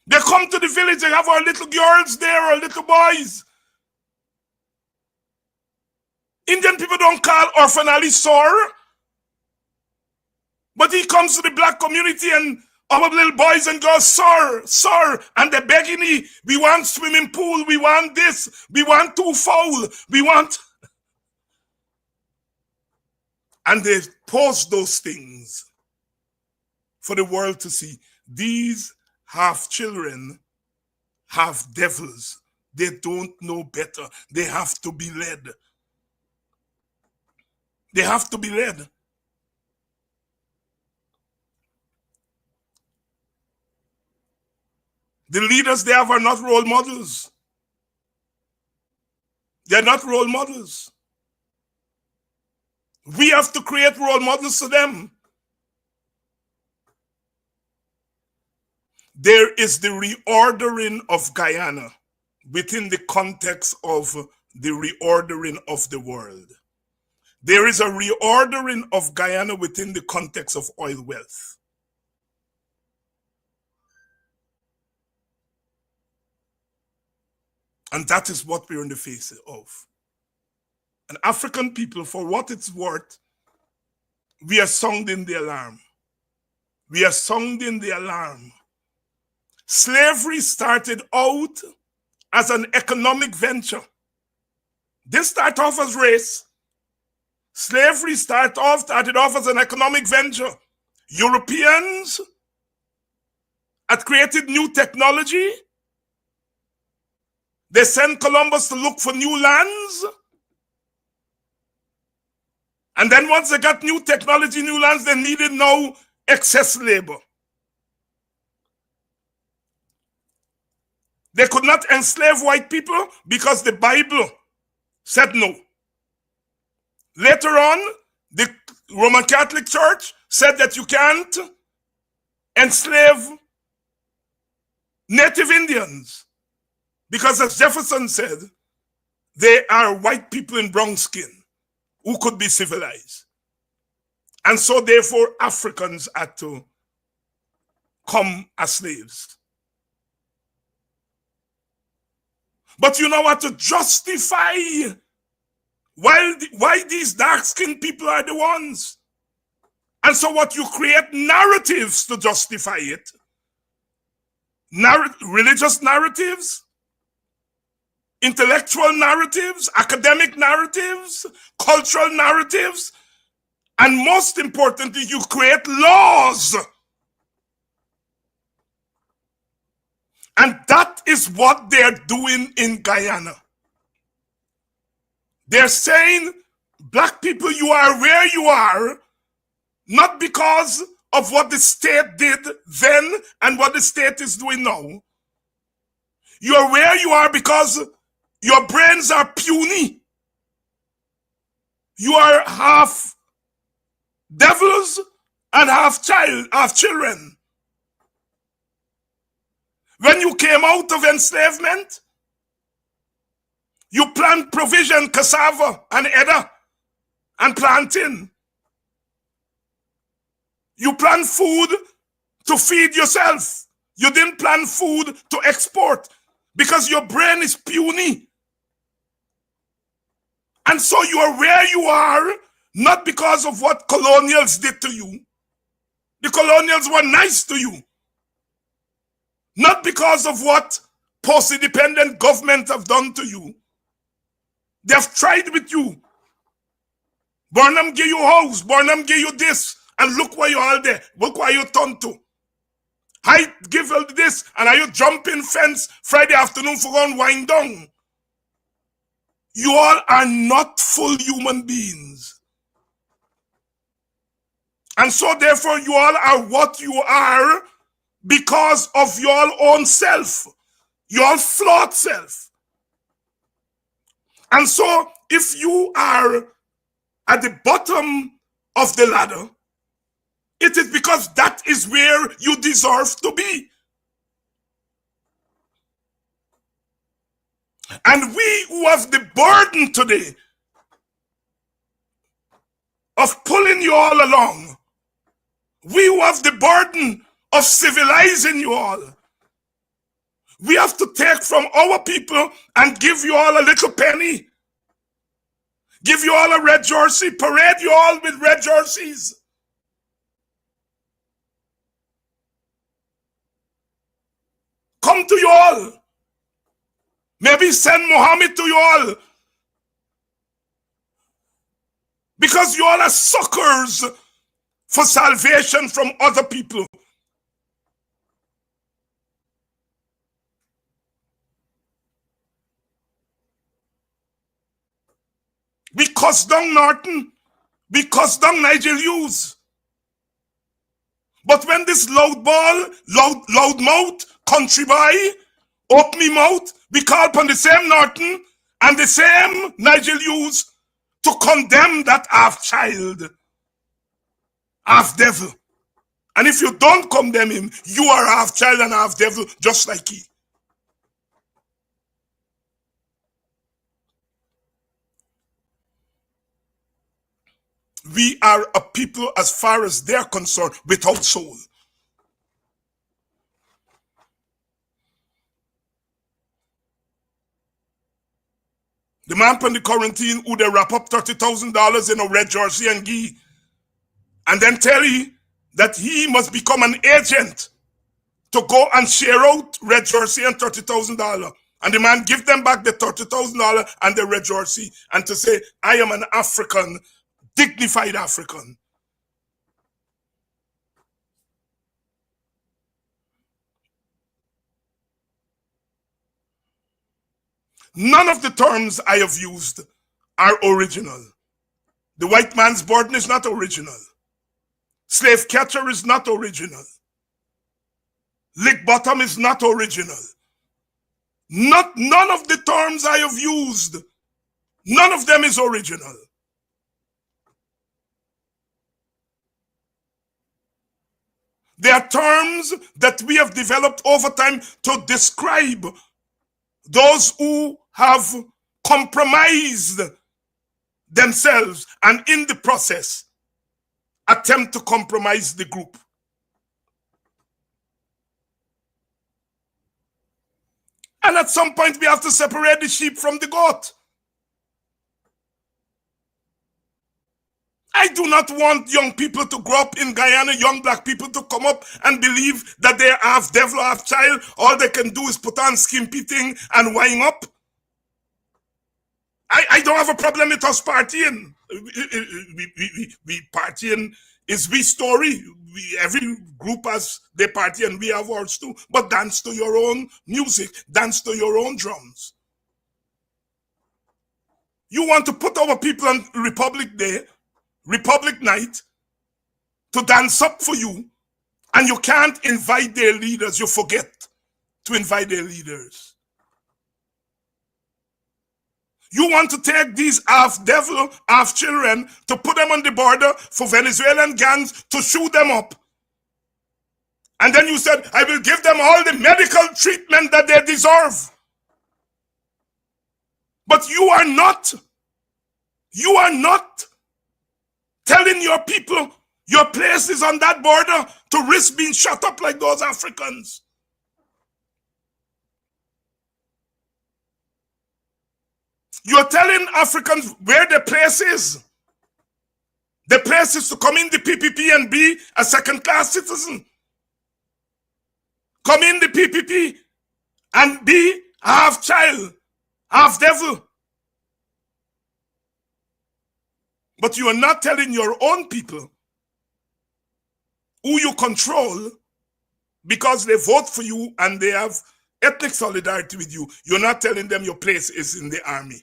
They come to the village, they have our little girls there, our little boys. Indian people don't call Orphan Ali sir, but he comes to the black community and our little boys and girls, sir, and they're begging me, we want swimming pool, we want this, we want 2 foul, we want... And they post those things for the world to see. These half children, half devils. They don't know better. They have to be led. They have to be led. The leaders they have are not role models. They're not role models. We have to create role models for them. There is the reordering of Guyana within the context of the reordering of the world. There is a reordering of Guyana within the context of oil wealth. And that is what we're in the face of. And African people, for what it's worth, we are sounding the alarm. We are sounding the alarm. Slavery started out as an economic venture. This started off as race. Slavery started off as an economic venture. Europeans had created new technology. They sent Columbus to look for new lands. And then once they got new technology, new lands, they needed no excess labor. They could not enslave white people because the Bible said no. Later on, the Roman Catholic Church said that you can't enslave Native Indians because, as Jefferson said, they are white people in brown skin who could be civilized. And so therefore Africans had to come as slaves. But you know what? To justify why these dark-skinned people are the ones. And so what you create narratives to justify it. Religious narratives, intellectual narratives, academic narratives, cultural narratives, and most importantly, you create laws. And that is what they're doing in Guyana. They're saying, black people, you are where you are, not because of what the state did then and what the state is doing now. You are where you are because your brains are puny. You are half devils and half children. When you came out of enslavement, you plant provision, cassava and edda and plantain. You plant food to feed yourself. You didn't plant food to export because your brain is puny. And so you are where you are, not because of what colonials did to you. The colonials were nice to you. Not because of what post-independent government have done to you. They have tried with you. Burnham give you house, Burnham give you this, and look where you are there. Look where you turn to. I give you this, and are you jumping fence Friday afternoon for going wind down? You all are not full human beings. And so therefore you all are what you are because of your own self, your flawed self. And so if you are at the bottom of the ladder, it is because that is where you deserve to be. And we who have the burden today of pulling you all along, we who have the burden of civilizing you all, we have to take from our people and give you all a little penny. Give you all a red jersey, parade you all with red jerseys. Come to you all. Maybe send Muhammad to you all. Because you all are suckers for salvation from other people. We cuss down Norton. We cuss down Nigel Hughes. But when this loud mouth, country boy, open me mouth, we call upon the same Norton and the same Nigel Hughes to condemn that half child, half devil. And if you don't condemn him, you are half child and half devil, just like he. We are a people, as far as they're concerned, without soul. The man from the quarantine who they wrap up $30,000 in a red jersey and gi, and then tell you that he must become an agent to go and share out red jersey and $30,000. And the man give them back the $30,000 and the red jersey, and to say, I am an African, dignified African. None of the terms I have used are original. The white man's burden is not original. Slave catcher is not original. Lick bottom is not original. None of the terms I have used, none of them is original. They are terms that we have developed over time to describe those who have compromised themselves and in the process attempt to compromise the group. And at some point we have to separate the sheep from the goat. I do not want young people to grow up in Guyana, young black people to come up and believe that they're half devil, half child. All they can do is put on skimpy thing and wind up. I don't have a problem with us partying. We partying is we story. Every group has their party and we have ours too. But dance to your own music. Dance to your own drums. You want to put our people on Republic Day, Republic Night, to dance up for you, and you can't invite their leaders. You forget to invite their leaders. You want to take these half devil, half children to put them on the border for Venezuelan gangs to shoot them up. And then you said, I will give them all the medical treatment that they deserve. But you are not telling your people your place is on that border to risk being shut up like those Africans. You're telling Africans where the place is. The place is to come in the PPP and be a second-class citizen. Come in the PPP and be half child, half devil. But you are not telling your own people who you control because they vote for you and they have ethnic solidarity with you. You're not telling them your place is in the army.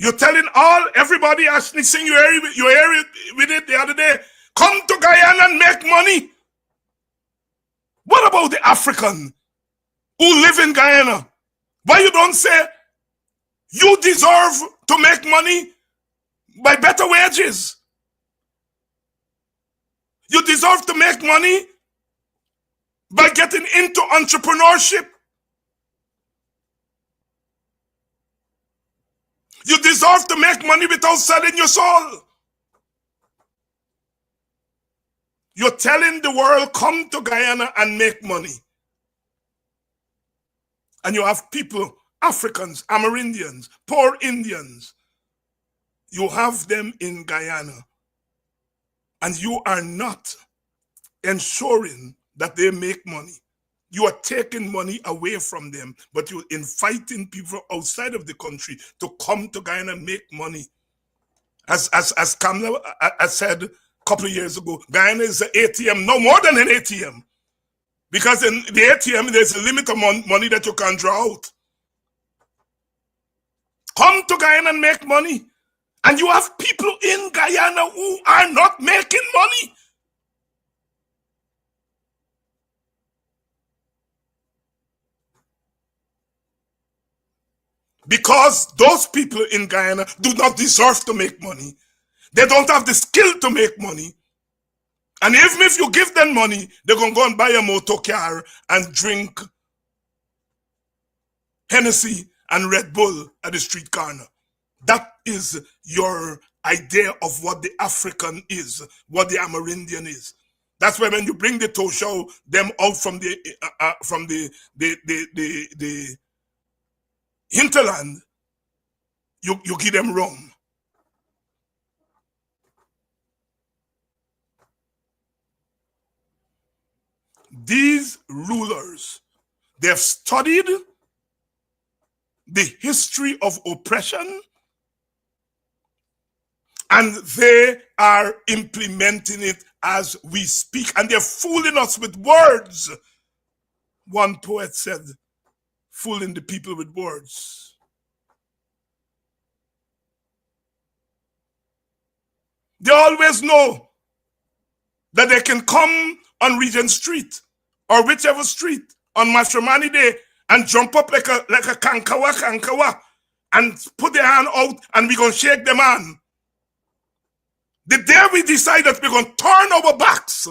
You're telling everybody, Ashley Singh, you hear with it the other day, come to Guyana and make money. What about the African who live in Guyana? Why you don't say, you deserve to make money by better wages? You deserve to make money by getting into entrepreneurship. You deserve to make money without selling your soul. You're telling the world, come to Guyana and make money. And you have people, Africans, Amerindians, poor Indians. You have them in Guyana. And you are not ensuring that they make money. You are taking money away from them, but you're inviting people outside of the country to come to Guyana and make money. As Kamla said a couple of years ago, Guyana is an ATM, no more than an ATM. Because in the ATM, there's a limit of money that you can draw out. Come to Guyana and make money. And you have people in Guyana who are not making money. Because those people in Guyana do not deserve to make money. They don't have the skill to make money. And even if you give them money, they're going to go and buy a motor car and drink Hennessy and Red Bull at the street corner. That is your idea of what the African is, what the Amerindian is. That's why when you bring the Tosho them out from the hinterland, you give them rum. These rulers, they have studied the history of oppression, and they are implementing it as we speak, and they're fooling us with words. One poet said, fooling the people with words. They always know that they can come on Regent Street or whichever street on Matrimony Day and jump up like a kankawa and put their hand out, and we're going to shake them hand. The day we decide that we're going to turn our backs,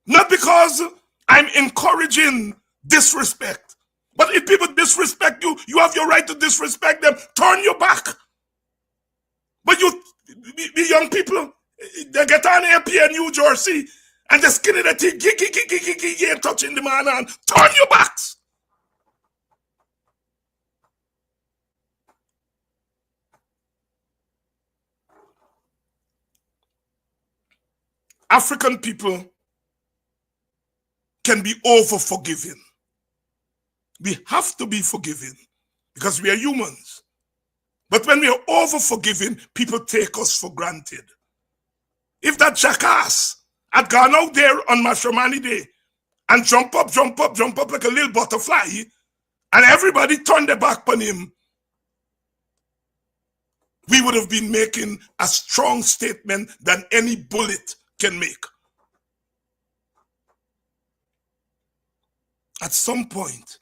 not because I'm encouraging disrespect, but if people disrespect you, you have your right to disrespect them. Turn your back. But you, the young people, they get on AP in New Jersey and just skinny the teeth, and touching the man and turn your backs. African people can be over forgiving. We have to be forgiving because we are humans. But when we are over forgiving, people take us for granted. If that jackass had gone out there on Matrimony Day and jump up like a little butterfly, and everybody turned their back on him, we would have been making a strong statement than any bullet can make. At some point,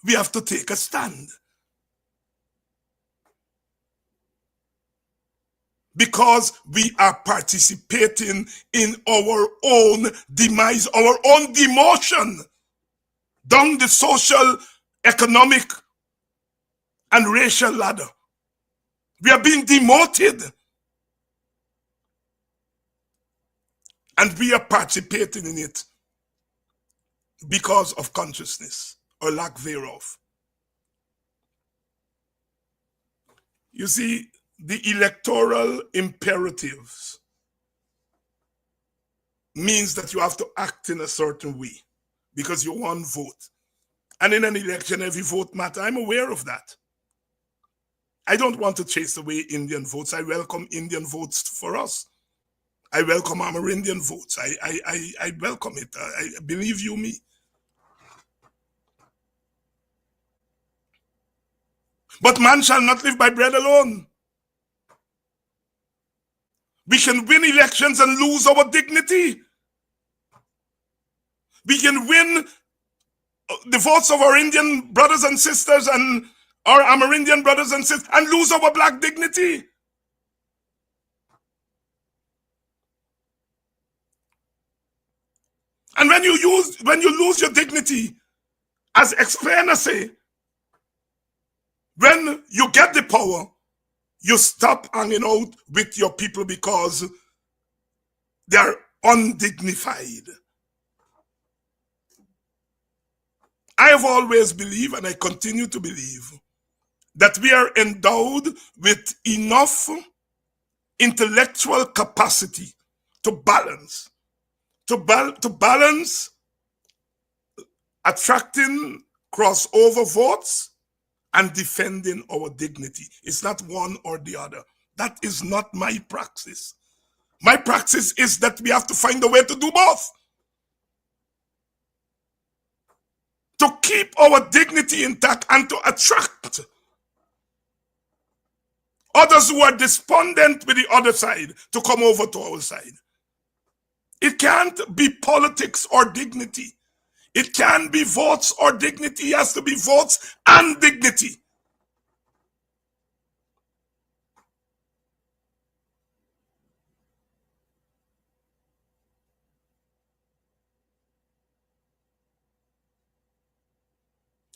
we have to take a stand. Because we are participating in our own demise, our own demotion down the social, economic, and racial ladder. We are being demoted. And we are participating in it because of consciousness or lack thereof. You see, the electoral imperatives means that you have to act in a certain way because you want vote. And in an election, every vote matters. I'm aware of that. I don't want to chase away Indian votes. I welcome Indian votes for us. I welcome Amerindian votes. I welcome it. I believe you me. But man shall not live by bread alone. We can win elections and lose our dignity. We can win the votes of our Indian brothers and sisters and our Amerindian brothers and sisters and lose our black dignity. And when you lose your dignity, as explainers say, when you get the power, you stop hanging out with your people because they are undignified. I have always believed, and I continue to believe, that we are endowed with enough intellectual capacity to balance attracting crossover votes and defending our dignity. It's not one or the other. That is not my praxis. My praxis is that we have to find a way to do both. To keep our dignity intact and to attract others who are despondent with the other side to come over to our side. It can't be politics or dignity. It can be votes or dignity. It has to be votes and dignity.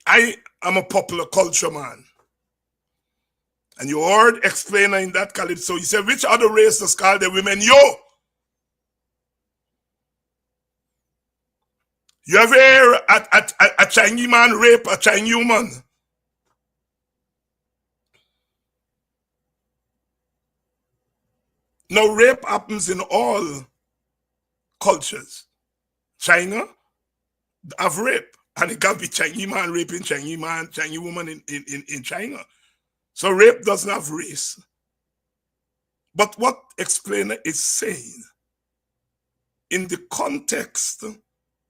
I am a popular culture man. And you heard explainer in that calypso. He said, which other race does call the women yo? You ever hear a Chinese man rape a Chinese woman? Now, rape happens in all cultures. China have rape, and it can be Chinese man raping Chinese man, Chinese woman in China. So rape doesn't have race. But what explainer is saying, in the context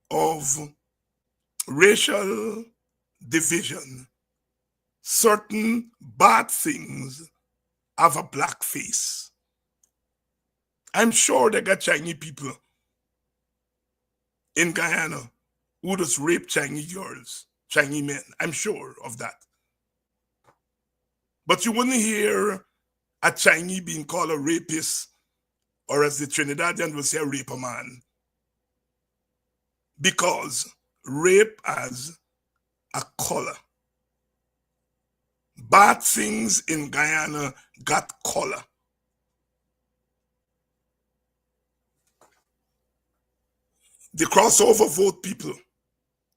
of racial division, certain bad things have a black face. I'm sure they got Chinese people in Guyana who just rape Chinese girls, Chinese men. I'm sure of that. But you wouldn't hear a Chinese being called a rapist, or as the Trinidadian will say, a raper man. Because rape has a color. Bad things in Guyana got color. The crossover vote people,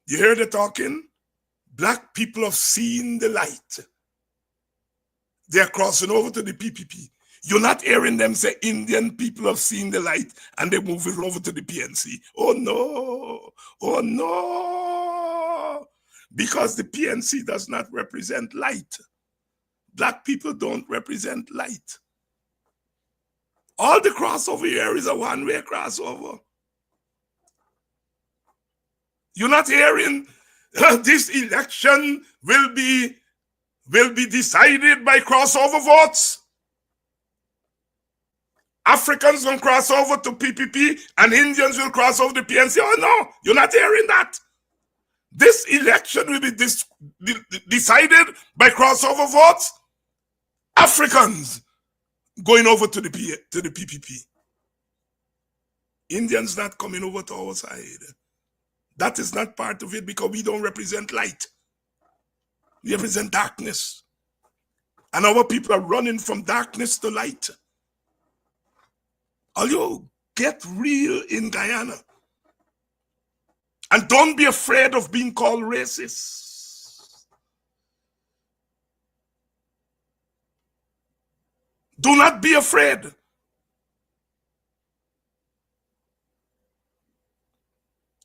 you hear the talking? Black people have seen the light. They're crossing over to the PPP. You're not hearing them say Indian people have seen the light and they're moving over to the PNC. Oh no, oh no. Because the PNC does not represent light. Black people don't represent light. All the crossover here is a one-way crossover. You're not hearing this election will be decided by crossover votes. Africans will cross over to PPP and Indians will cross over to PNC. Oh no, you're not hearing that. This election will be decided by crossover votes. Africans going over to the PPP. Indians not coming over to our side. That is not part of it because we don't represent light. We represent darkness. And our people are running from darkness to light. All you get real in Guyana. And don't be afraid of being called racist. Do not be afraid.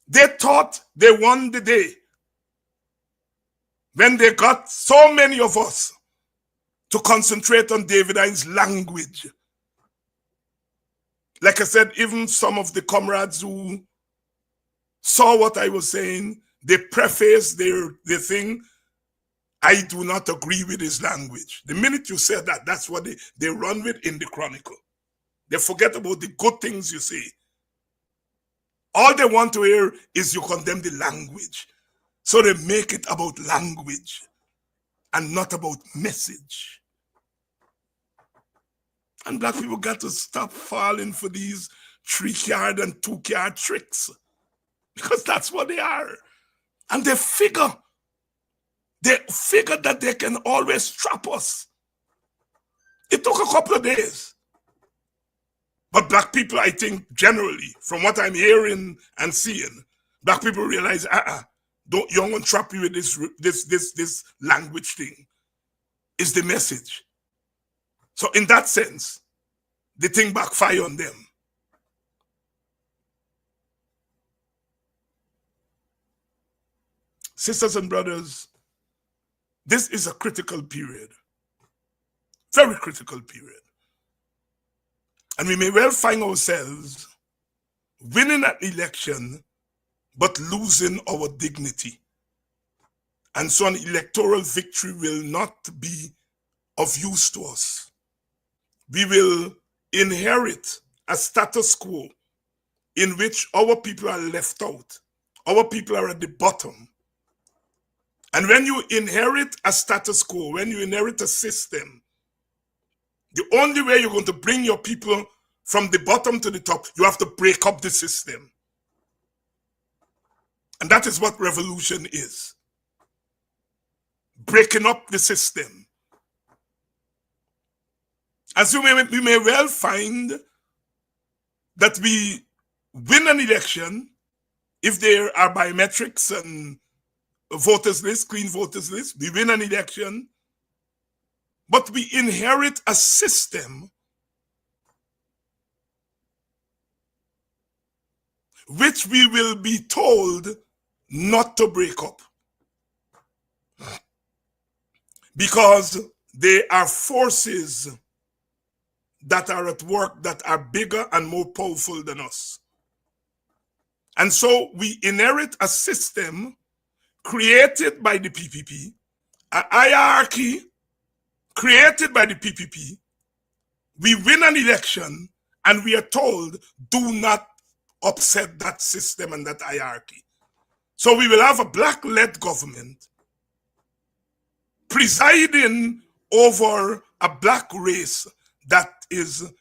They thought they won the day when they got so many of us to concentrate on David Hines' language. Like I said, even some of the comrades who saw what I was saying, they prefaced their thing. I do not agree with his language. The minute you say that, that's what they run with in the Chronicle. They forget about the good things you say. All they want to hear is you condemn the language. So they make it about language and not about message. And black people got to stop falling for these 3-card and 2-card tricks. Because that's what they are. And they figure that they can always trap us. It took a couple of days. But black people, I think, generally, from what I'm hearing and seeing, black people realize, you don't want to trap you with this language thing. It's the message. So in that sense, the thing backfire on them. Sisters and brothers, this is a critical period. Very critical period. And we may well find ourselves winning an election, but losing our dignity. And so an electoral victory will not be of use to us. We will inherit a status quo in which our people are left out. Our people are at the bottom. And when you inherit a status quo, when you inherit a system, the only way you're going to bring your people from the bottom to the top, you have to break up the system. And that is what revolution is. Breaking up the system. And so we may well find that we win an election if there are biometrics and voters list, clean voters list, we win an election, but we inherit a system which we will be told not to break up. Because there are forces that are at work that are bigger and more powerful than us. And so we inherit a system created by the PPP, a hierarchy created by the PPP. We win an election and we are told, do not upset that system and that hierarchy. So we will have a black-led government presiding over a black race that is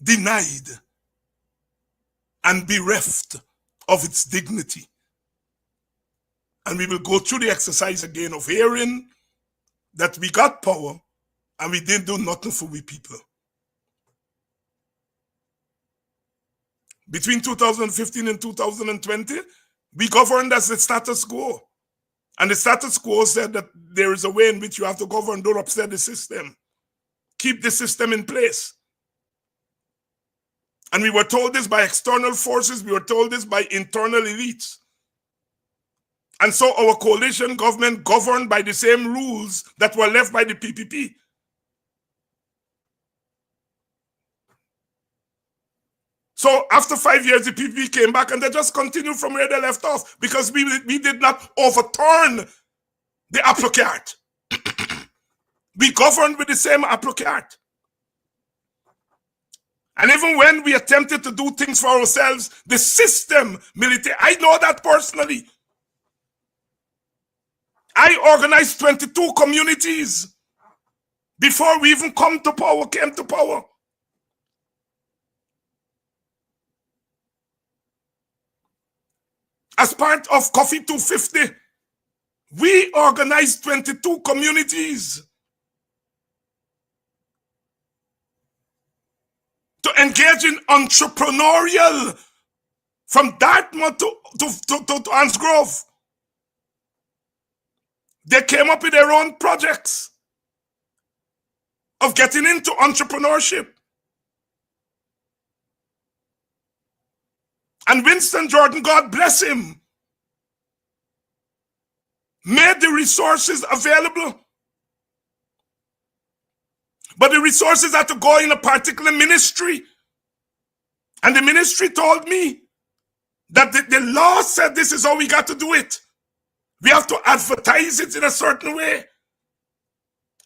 denied and bereft of its dignity. And we will go through the exercise again of hearing that we got power and we didn't do nothing for we people. Between 2015 and 2020, we governed as the status quo. And the status quo said that there is a way in which you have to govern, don't upset the system. Keep the system in place. And we were told this by external forces, we were told this by internal elites. And so our coalition government governed by the same rules that were left by the PPP. So after 5 years, the PPP came back and they just continued from where they left off because we did not overturn the apple cart. We governed with the same apple cart. And even when we attempted to do things for ourselves, the system, military, I know that personally. I organized 22 communities before we even came to power. As part of Coffee 250, we organized 22 communities to engage in entrepreneurial from Dartmouth to Anse Grove. They came up with their own projects of getting into entrepreneurship. And Winston Jordan, God bless him, made the resources available. But the resources had to go in a particular ministry. And the ministry told me that the law said this is how we got to do it. We have to advertise it in a certain way.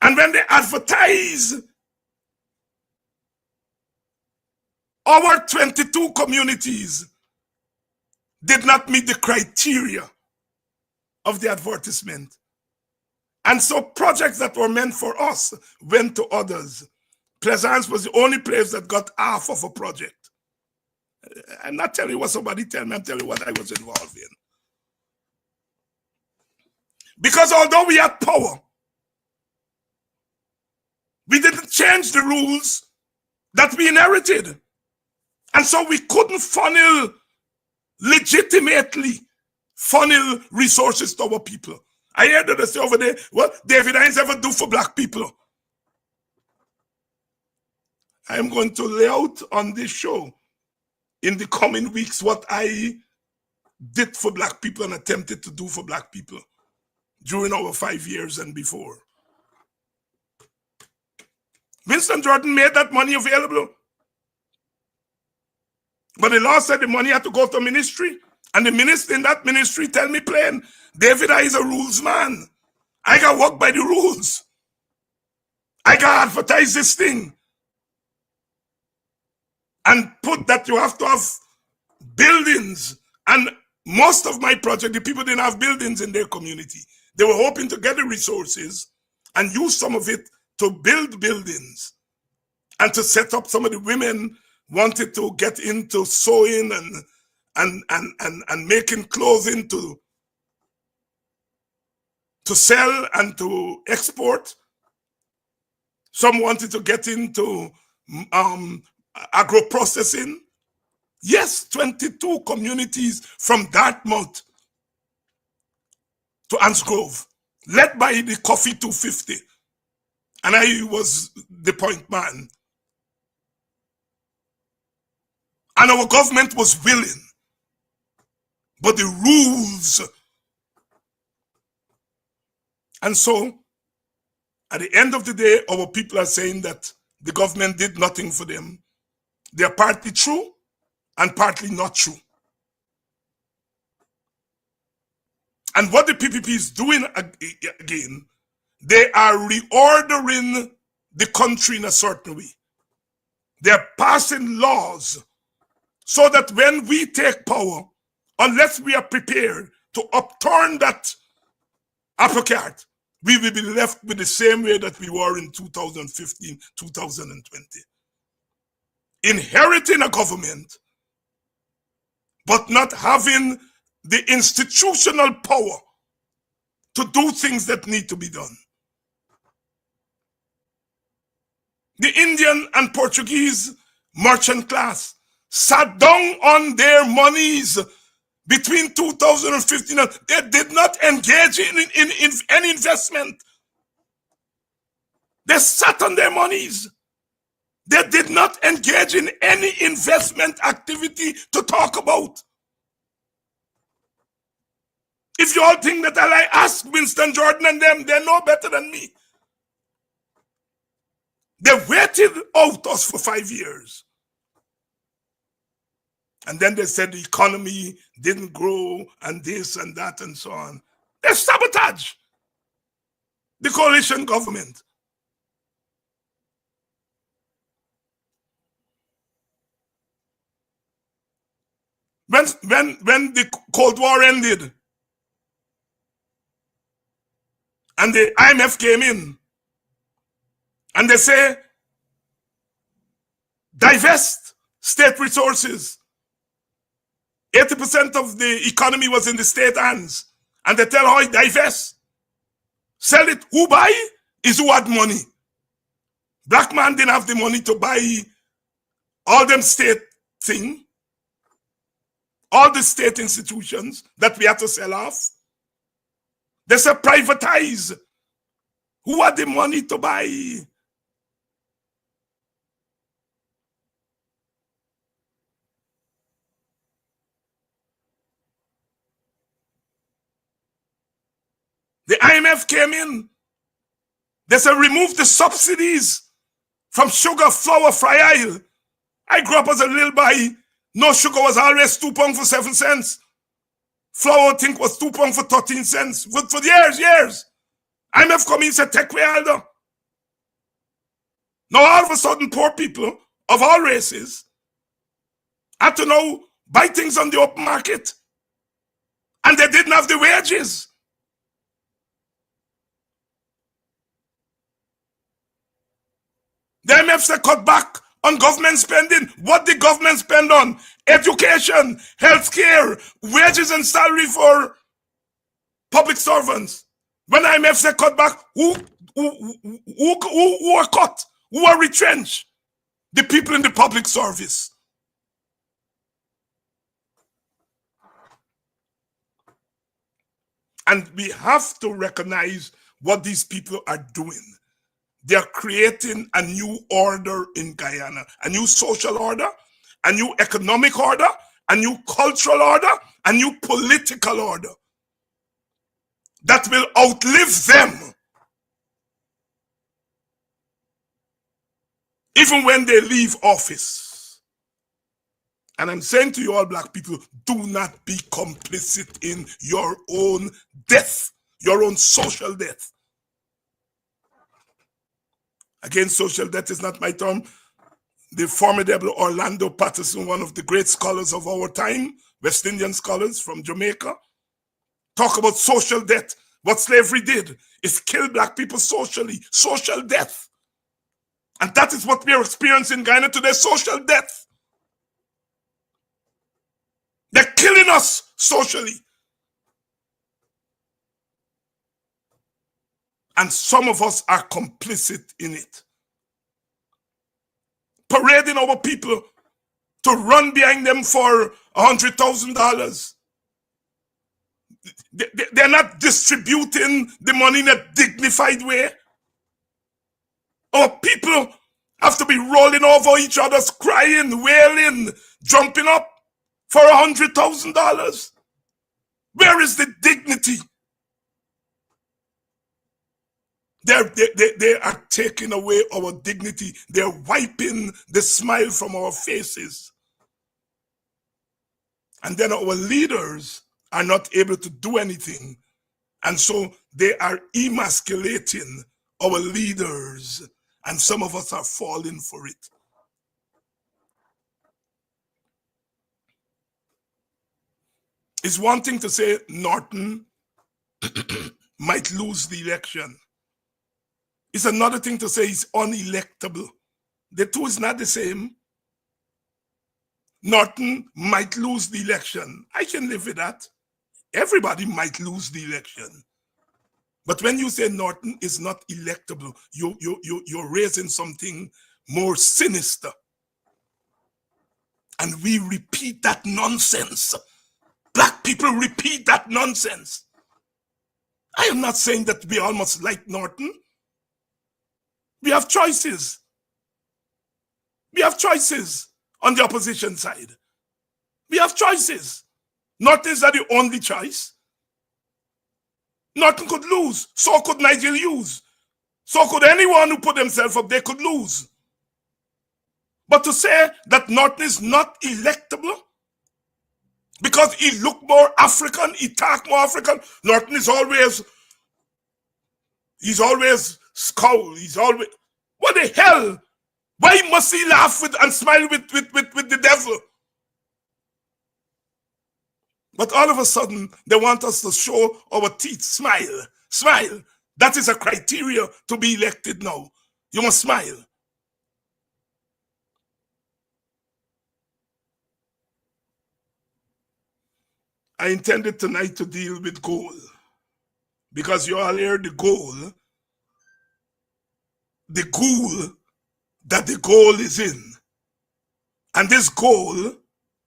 And when they advertise, our 22 communities did not meet the criteria of the advertisement. And so projects that were meant for us went to others. Plaisance was the only place that got half of a project. I'm not telling you what somebody tell me, I'm telling you what I was involved in. Because although we had power, we didn't change the rules that we inherited. And so we couldn't legitimately funnel resources to our people. I heard that they say over there, what David Hines ever do for black people? I am going to lay out on this show in the coming weeks what I did for black people and attempted to do for black people during our 5 years and before. Winston Jordan made that money available. But the law said the money had to go to ministry. And the minister in that ministry tell me plain, David, I is a rules man. I got work by the rules. I got advertise this thing. And put that you have to have buildings. And most of my project, the people didn't have buildings in their community. They were hoping to get the resources and use some of it to build buildings and to set up. Some of the women wanted to get into sewing and making clothing to sell and to export. Some wanted to get into agro-processing. Yes, 22 communities from Dartmouth to Anse Grove, led by the Coffee 250. And I was the point man. And our government was willing. But the rules. And so, at the end of the day, our people are saying that the government did nothing for them. They're partly true and partly not true. And what the PPP is doing again, they are reordering the country in a certain way. They're passing laws so that when we take power, unless we are prepared to upturn that apple cart, we will be left with the same way that we were in 2015, 2020. Inheriting a government, but not having the institutional power to do things that need to be done. The Indian and Portuguese merchant class sat down on their monies between 2015 and they did not engage in any investment. They sat on their monies. They did not engage in any investment activity to talk about. If you all think that I ask Winston Jordan and them, they know better than me. They waited out us for 5 years. And then they said the economy didn't grow and this and that and so on. They sabotage the coalition government. When the Cold War ended and the IMF came in and they say, divest state resources. 80% of the economy was in the state hands. And they tell how divest. Sell it. Who buy? Is who had money. Black man didn't have the money to buy all them state thing. All the state institutions that we had to sell off. They said privatize. Who had the money to buy? The IMF came in. They said remove the subsidies from sugar, flour, fry oil. I grew up as a little boy. No sugar was always £2 for 7 cents. Flour, I think, was £2 for 13 cents. For years. IMF come in and said, take away all that. Now all of a sudden, poor people of all races had to now buy things on the open market. And they didn't have the wages. The IMF said cut back on government spending. What did government spend on? Education, healthcare, wages and salary for public servants. When IMF said cut back, who are cut? Who are retrenched? The people in the public service. And we have to recognize what these people are doing. They are creating a new order in Guyana, a new social order, a new economic order, a new cultural order, a new political order that will outlive them. Even when they leave office. And I'm saying to you all black people, do not be complicit in your own death, your own social death. Again, social death is not my term. The formidable Orlando Patterson, one of the great scholars of our time, West Indian scholars from Jamaica, talk about social death. What slavery did is kill black people socially, social death. And that is what we are experiencing in Guyana today, social death. They're killing us socially. And some of us are complicit in it. Parading our people to run behind them for $100,000. They're not distributing the money in a dignified way. Our people have to be rolling over each other, crying, wailing, jumping up for $100,000. Where is the dignity? They are taking away our dignity. They're wiping the smile from our faces. And then our leaders are not able to do anything. And so they are emasculating our leaders. And some of us are falling for it. It's one thing to say Norton might lose the election. It's another thing to say he's unelectable. The two is not the same. Norton might lose the election. I can live with that. Everybody might lose the election. But when you say Norton is not electable, you're raising something more sinister. And we repeat that nonsense. Black people repeat that nonsense. I am not saying that we almost like Norton. We have choices. We have choices on the opposition side. We have choices. Norton is not the only choice. Norton could lose. So could Nigel Hughes. So could anyone who put themselves up there could lose. But to say that Norton is not electable because he look more African, he talk more African, Norton is always, he's always scowl, he's always, what the hell? Why must he laugh with and smile with the devil? But all of a sudden, they want us to show our teeth, smile, smile. That is a criteria to be elected now. You must smile. I intended tonight to deal with goal, because you all hear the goal that the goal is in. And this goal,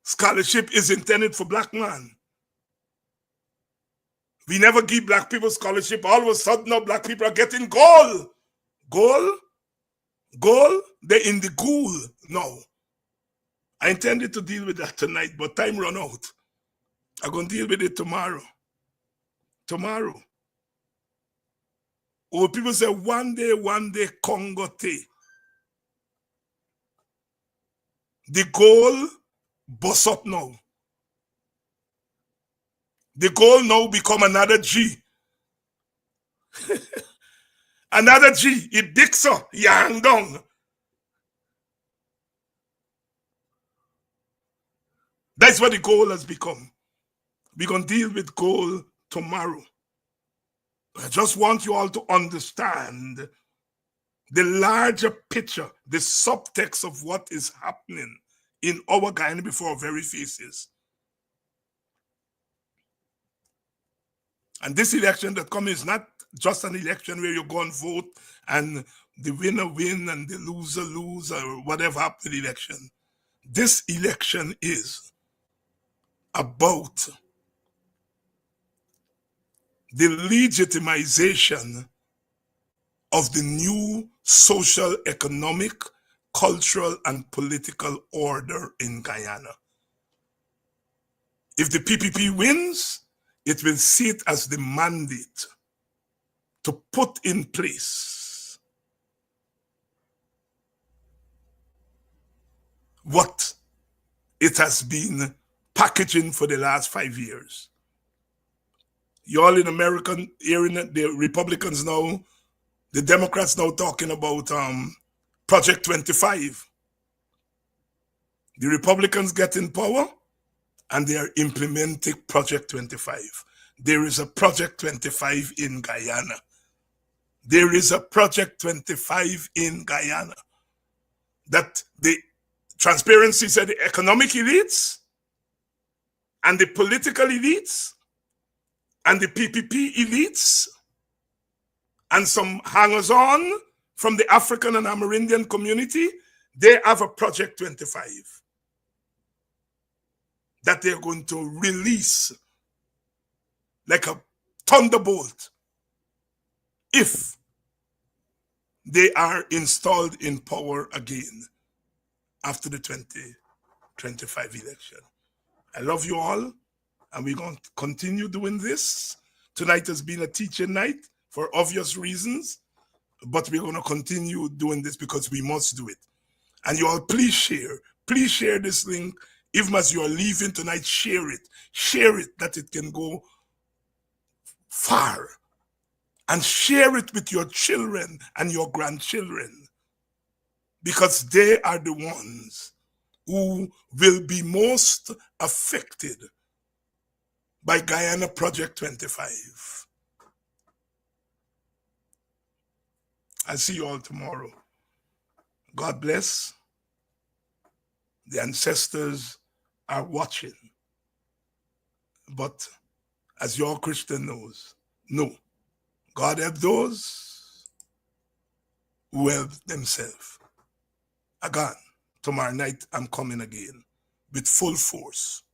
scholarship, is intended for black man. We never give black people scholarship. All of a sudden now black people are getting goal. Goal? They're in the goal now. I intended to deal with that tonight, but time run out. I'm going to deal with it tomorrow. Tomorrow. Or people say, one day, Congo T. The goal bust up now. The goal now become another G. Another G. It dicks up. You hang down. That's what the goal has become. We're going to deal with goal tomorrow. I just want you all to understand the larger picture, the subtext of what is happening in our Guyana before our very faces. And this election that comes is not just an election where you go and vote and the winner win and the loser lose or whatever happened in the election. This election is about the legitimization of the new social, economic, cultural, and political order in Guyana. If the PPP wins, it will see it as the mandate to put in place what it has been packaging for the last 5 years. You all in America hearing the Republicans now, the Democrats now talking about Project 25. The Republicans get in power and they are implementing Project 25. There is a Project 25 in Guyana. There is a Project 25 in Guyana. That the transparency said the economic elites and the political elites and the PPP elites and some hangers-on from the African and Amerindian community, they have a Project 25. that they're going to release like a thunderbolt if they are installed in power again after the 2025 election. I love you all, and we're going to continue doing this. Tonight has been a teaching night for obvious reasons, but we're going to continue doing this because we must do it. And you all, please share this link. Even as you are leaving tonight, share it that it can go far, and share it with your children and your grandchildren, because they are the ones who will be most affected by Guyana Project 25. I'll see you all tomorrow. God bless. The ancestors are watching. But as your Christian knows, no. God help those who help themselves. Again, tomorrow night I'm coming again with full force.